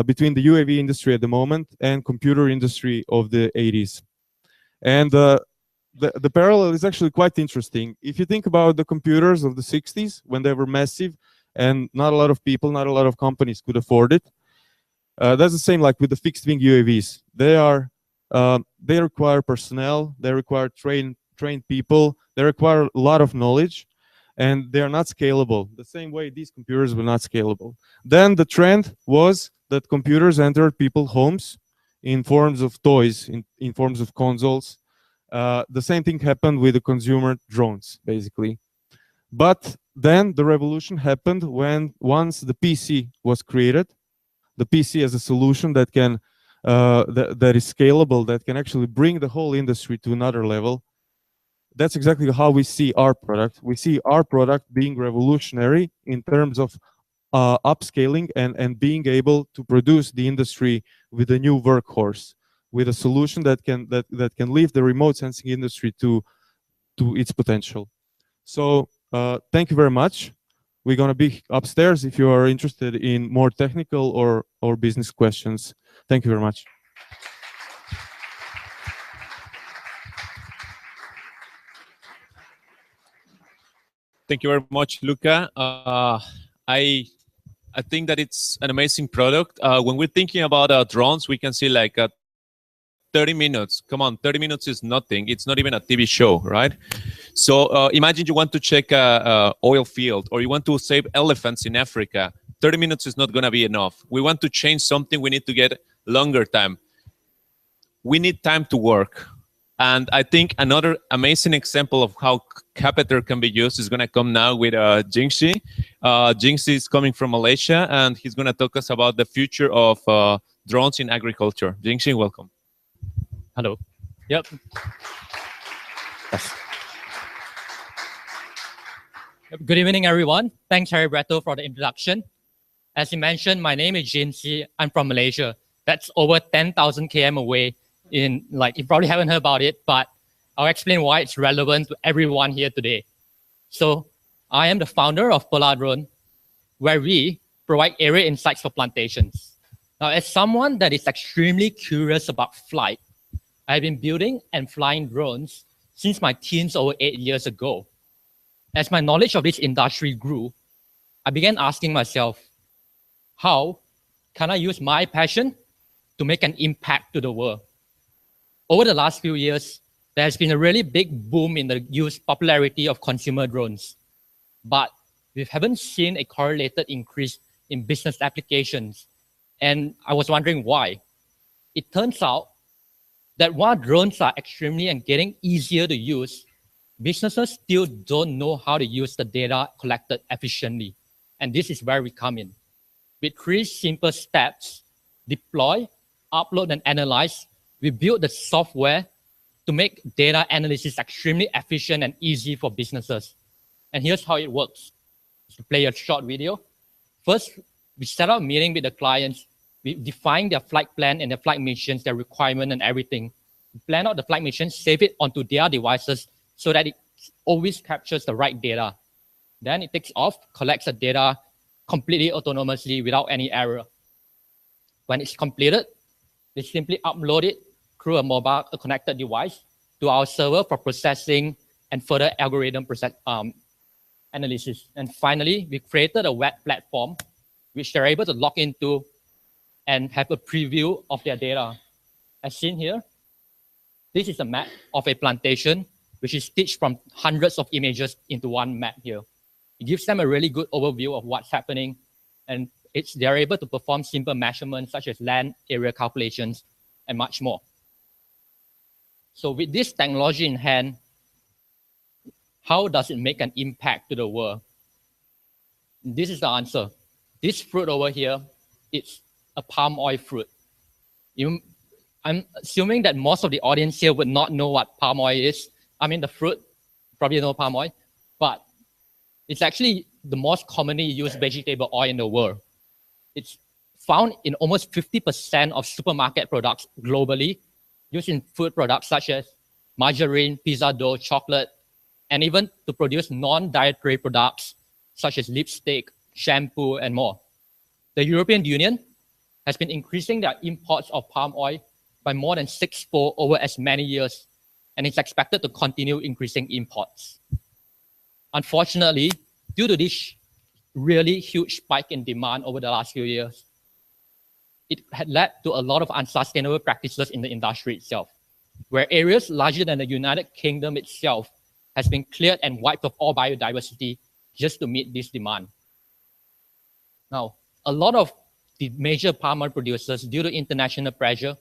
between the UAV industry at the moment and computer industry of the 80s. And the parallel is actually quite interesting. If you think about the computers of the 60s, when they were massive and not a lot of people, not a lot of companies could afford it, that's the same like with the fixed-wing UAVs. They require personnel, they require trained people, they require a lot of knowledge, and they are not scalable. The same way these computers were not scalable. Then the trend was that computers entered people's homes in forms of toys, in forms of consoles. The same thing happened with the consumer drones, basically. But then the revolution happened once the PC was created. The PC as a solution that can that is scalable, that can actually bring the whole industry to another level. That's exactly how we see our product. We see our product being revolutionary in terms of upscaling and being able to produce the industry with a new workhorse, with a solution that can lift the remote sensing industry to its potential. So thank you very much. We're going to be upstairs if you are interested in more technical or business questions. Thank you very much. Thank you very much, Luca. I think that it's an amazing product. When we're thinking about drones, we can see like 30 minutes. Come on, 30 minutes is nothing. It's not even a TV show, right? So imagine you want to check a oil field, or you want to save elephants in Africa. 30 minutes is not going to be enough. We want to change something. We need to get longer time. We need time to work. And I think another amazing example of how Capater can be used is going to come now with Jingxi. Jingxi is coming from Malaysia, and he's going to talk us about the future of drones in agriculture. Jingxi, welcome. Hello. Yep. Yes. Good evening, everyone. Thanks, Heriberto, for the introduction. As you mentioned, my name is Jingxi. I'm from Malaysia. That's over 10,000 km away. You probably haven't heard about it, but I'll explain why it's relevant to everyone here today. So I am the founder of Polar Drone, where we provide area insights for plantations. Now, as someone that is extremely curious about flight, I've been building and flying drones since my teens over 8 years ago. As my knowledge of this industry grew, I began asking myself, how can I use my passion to make an impact to the world? Over the last few years, there has been a really big boom in the popularity of consumer drones, but we haven't seen a correlated increase in business applications. And I was wondering why. It turns out that while drones are extremely and getting easier to use, businesses still don't know how to use the data collected efficiently. And this is where we come in. With 3 simple steps: deploy, upload, and analyze, we build the software to make data analysis extremely efficient and easy for businesses. And here's how it works. To play a short video. First, we set up a meeting with the clients. We define their flight plan and their flight missions, their requirement and everything. We plan out the flight mission, save it onto their devices so that it always captures the right data. Then it takes off, collects the data completely autonomously without any error. When it's completed, they simply upload it through a connected device to our server for processing and further algorithm analysis. And finally, we created a web platform which they're able to log into and have a preview of their data. As seen here, this is a map of a plantation, which is stitched from hundreds of images into one map here. It gives them a really good overview of what's happening, and they're able to perform simple measurements such as land area calculations and much more. So with this technology in hand, how does it make an impact to the world? This is the answer. This fruit over here, it's a palm oil fruit. I'm assuming that most of the audience here would not know what palm oil is. I mean, the fruit, probably know palm oil, but it's actually the most commonly used vegetable oil in the world. It's found in almost 50% of supermarket products globally, used in food products such as margarine, pizza dough, chocolate, and even to produce non-dietary products such as lipstick, shampoo, and more. The European Union has been increasing their imports of palm oil by more than 6-fold over as many years, and it's expected to continue increasing imports. Unfortunately, due to this really huge spike in demand over the last few years, it had led to a lot of unsustainable practices in the industry itself, where areas larger than the United Kingdom itself has been cleared and wiped of all biodiversity just to meet this demand. Now, a lot of the major palm oil producers, due to international pressure,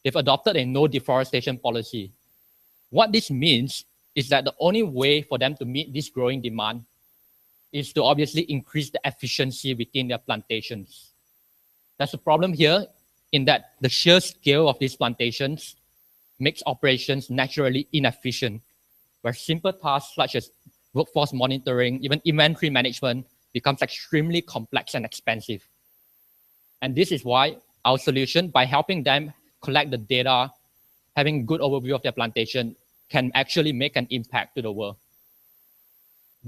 they've adopted a no deforestation policy. What this means is that the only way for them to meet this growing demand is to obviously increase the efficiency within their plantations. There's a problem here in that the sheer scale of these plantations makes operations naturally inefficient, where simple tasks such as workforce monitoring, even inventory management, becomes extremely complex and expensive. And this is why our solution, by helping them collect the data, having a good overview of their plantation, can actually make an impact to the world.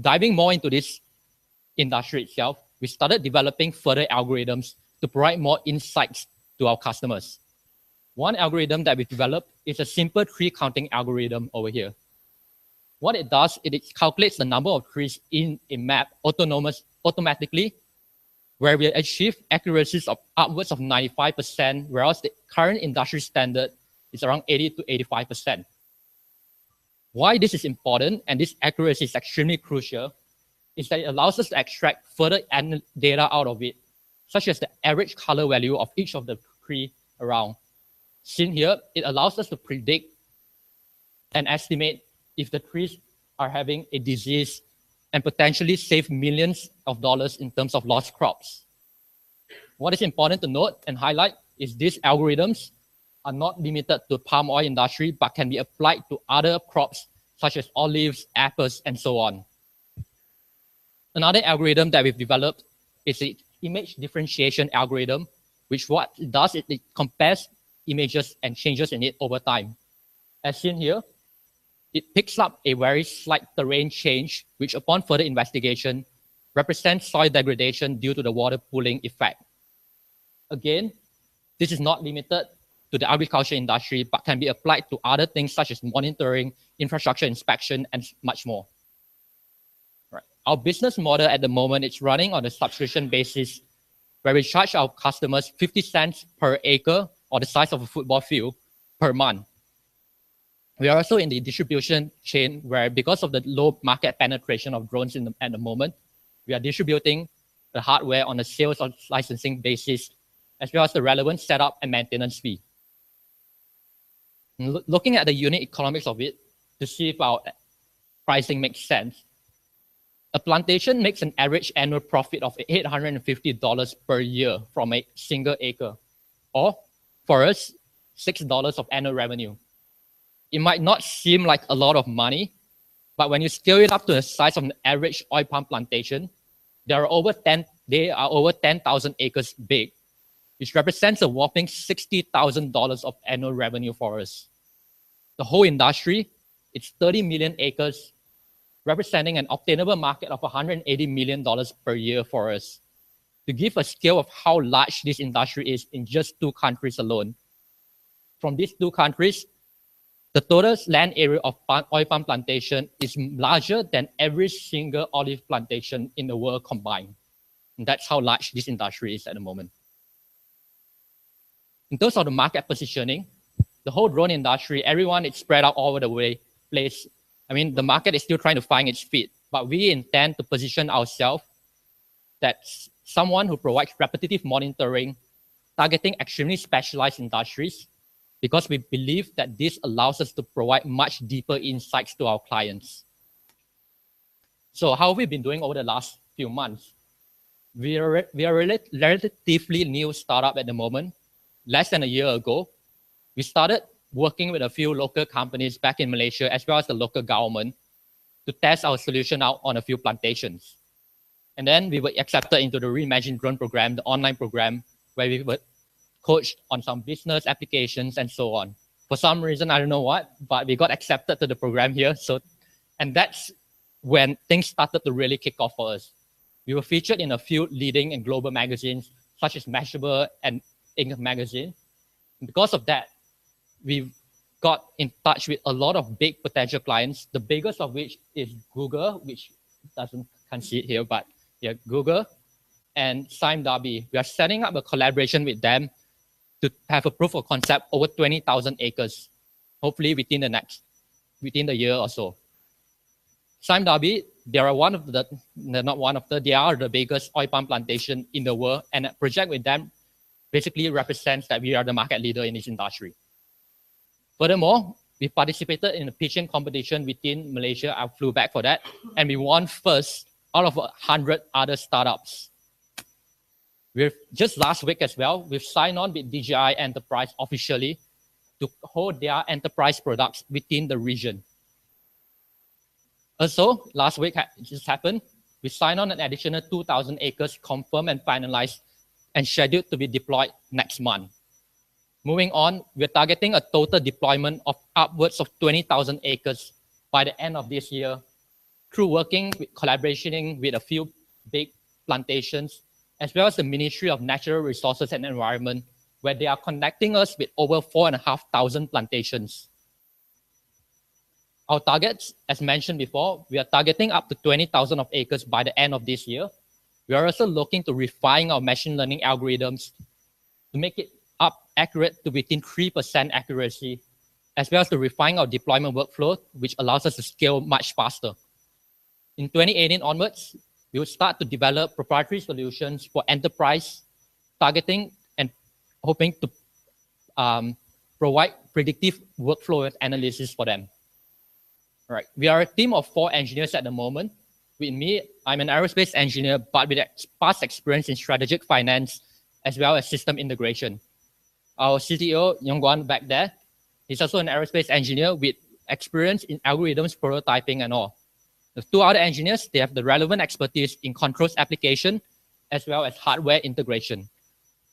Diving more into this industry itself, we started developing further algorithms to provide more insights to our customers. One algorithm that we developed is a simple tree counting algorithm over here. What it does, it calculates the number of trees in a map automatically, where we achieve accuracies of upwards of 95%, whereas the current industry standard is around 80 to 85%. Why this is important, and this accuracy is extremely crucial, is that it allows us to extract further data out of it, such as the average color value of each of the tree around. Seen here, it allows us to predict and estimate if the trees are having a disease and potentially save millions of dollars in terms of lost crops. What is important to note and highlight is these algorithms are not limited to palm oil industry, but can be applied to other crops such as olives, apples, and so on. Another algorithm that we've developed is the image differentiation algorithm, which what it does is it compares images and changes in it over time. As seen here, it picks up a very slight terrain change, which upon further investigation represents soil degradation due to the water pooling effect. Again, this is not limited to the agriculture industry, but can be applied to other things such as monitoring, infrastructure inspection, and much more. Right. Our business model at the moment is running on a subscription basis where we charge our customers 50 cents per acre or the size of a football field per month. We are also in the distribution chain where, because of the low market penetration of drones at the moment, we are distributing the hardware on a sales or licensing basis, as well as the relevant setup and maintenance fee. Looking at the unit economics of it to see if our pricing makes sense, a plantation makes an average annual profit of $850 per year from a single acre, or for us, $6 of annual revenue. It might not seem like a lot of money, but when you scale it up to the size of an average oil palm plantation, they are over 10,000 acres big, which represents a whopping $60,000 of annual revenue for us. The whole industry, it's 30 million acres, representing an obtainable market of $180 million per year for us. To give a scale of how large this industry is in just 2 countries alone. From these 2 countries, the total land area of oil palm plantation is larger than every single olive plantation in the world combined. And that's how large this industry is at the moment. In terms of the market positioning, the whole drone industry, everyone is spread out all over the place. I mean, the market is still trying to find its feet, but we intend to position ourselves as someone who provides repetitive monitoring, targeting extremely specialized industries, because we believe that this allows us to provide much deeper insights to our clients. So how have we been doing over the last few months? We are a relatively new startup at the moment. Less than a year ago, we started working with a few local companies back in Malaysia, as well as the local government, to test our solution out on a few plantations. And then we were accepted into the Reimagine Drone program, the online program, where we were coached on some business applications and so on. For some reason, I don't know what, but we got accepted to the program here. And that's when things started to really kick off for us. We were featured in a few leading and global magazines, such as Mashable and Inc. magazine. And because of that, we got in touch with a lot of big potential clients, the biggest of which is Google, which can't see it here, but yeah, Google and Sime Darby. We are setting up a collaboration with them to have a proof of concept over 20,000 acres, hopefully within the year or so. Sime Darby, they are they are the biggest oil palm plantation in the world, and a project with them basically represents that we are the market leader in this industry. Furthermore, we participated in a pitching competition within Malaysia. I flew back for that, and we won first out of 100 other startups. Just last week as well, we've signed on with DJI Enterprise officially to hold their enterprise products within the region. Also, last week, it just happened, we signed on an additional 2,000 acres confirmed and finalized and scheduled to be deployed next month. Moving on, we're targeting a total deployment of upwards of 20,000 acres by the end of this year through collaborating with a few big plantations, as well as the Ministry of Natural Resources and Environment, where they are connecting us with over 4,500 plantations. Our targets, as mentioned before, we are targeting up to 20,000 of acres by the end of this year. We are also looking to refine our machine learning algorithms to make it accurate to within 3% accuracy, as well as to refine our deployment workflow, which allows us to scale much faster. In 2018 onwards, we will start to develop proprietary solutions for enterprise targeting and hoping to provide predictive workflow analysis for them. All right. We are a team of 4 engineers at the moment. With me, I'm an aerospace engineer, but with past experience in strategic finance, as well as system integration. Our CTO, Yongguan, back there, he's also an aerospace engineer with experience in algorithms, prototyping, and all. The 2 other engineers, they have the relevant expertise in controls application, as well as hardware integration.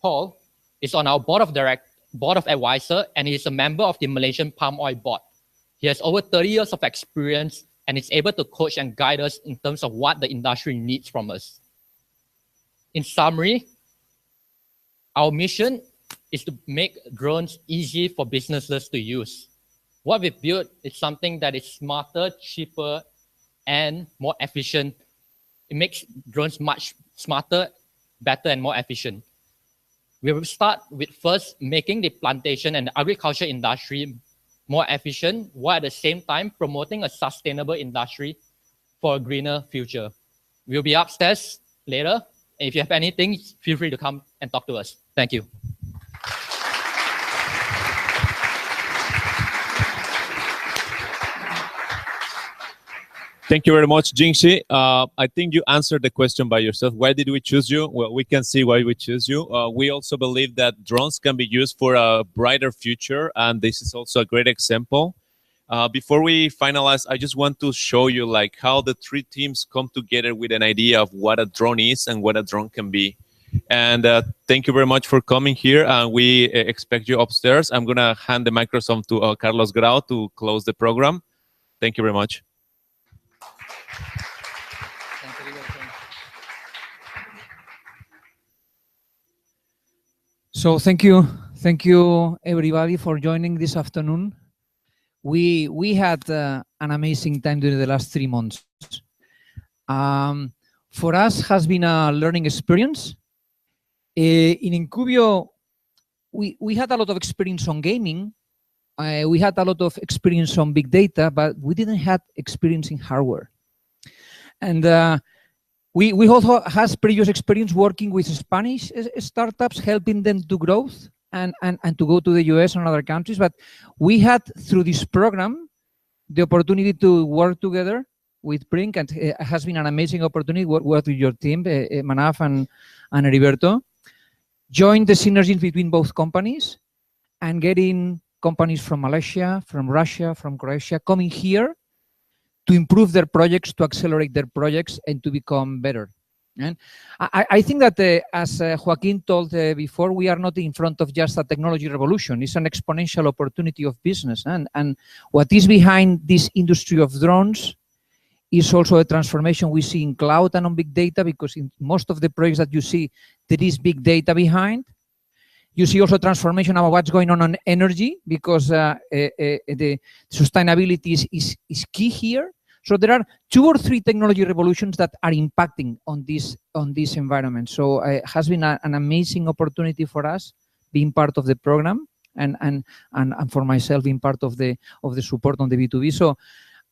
Paul is on our board of advisor, and he's a member of the Malaysian Palm Oil Board. He has over 30 years of experience and is able to coach and guide us in terms of what the industry needs from us. In summary, our mission is to make drones easy for businesses to use. What we've built is something that is smarter, cheaper, and more efficient. It makes drones much smarter better and more efficient. We will start with first making the plantation and the agriculture industry more efficient, while at the same time promoting a sustainable industry for a greener future. We'll be upstairs later. If you have anything, feel free to come and talk to us. Thank you. Thank you very much, Jingxi. I think you answered the question by yourself. Why did we choose you? Well, we can see why we choose you. We also believe that drones can be used for a brighter future, and this is also a great example. Before we finalize, I just want to show you like how the three teams come together with an idea of what a drone is and what a drone can be. And thank you very much for coming here, and we expect you upstairs. I'm going to hand the microphone to Carlos Grau to close the program. Thank you very much. So thank you everybody for joining this afternoon. We had an amazing time during the last 3 months. For us, has been a learning experience. In Incubio, we had a lot of experience on gaming. We had a lot of experience on big data, but we didn't have experience in hardware. And we also has previous experience working with Spanish startups, helping them to growth and to go to the US and other countries. But we had, through this program, the opportunity to work together with Brinc, and it has been an amazing opportunity to work with your team, Manaf and Heriberto. Join the synergies between both companies and getting companies from Malaysia, from Russia, from Croatia, coming here to improve their projects, to accelerate their projects, and to become better. And I think that, as Joaquin told before, we are not in front of just a technology revolution. It's an exponential opportunity of business. And what is behind this industry of drones is also a transformation we see in cloud and on big data, because in most of the projects that you see, there is big data behind. You see also transformation about what's going on energy, because the sustainability is key here. So there are 2 or 3 technology revolutions that are impacting on this environment. So it has been an amazing opportunity for us being part of the program, and for myself being part of the support on the B2B. So,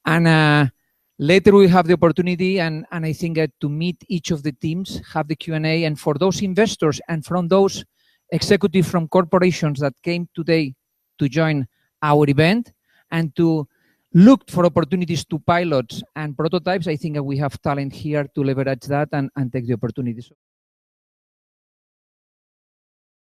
and later we have the opportunity, and I think to meet each of the teams, have the Q&A, and for those investors and from those executives from corporations that came today to join our event and to look for opportunities to pilots and prototypes, I think that we have talent here to leverage that and take the opportunities.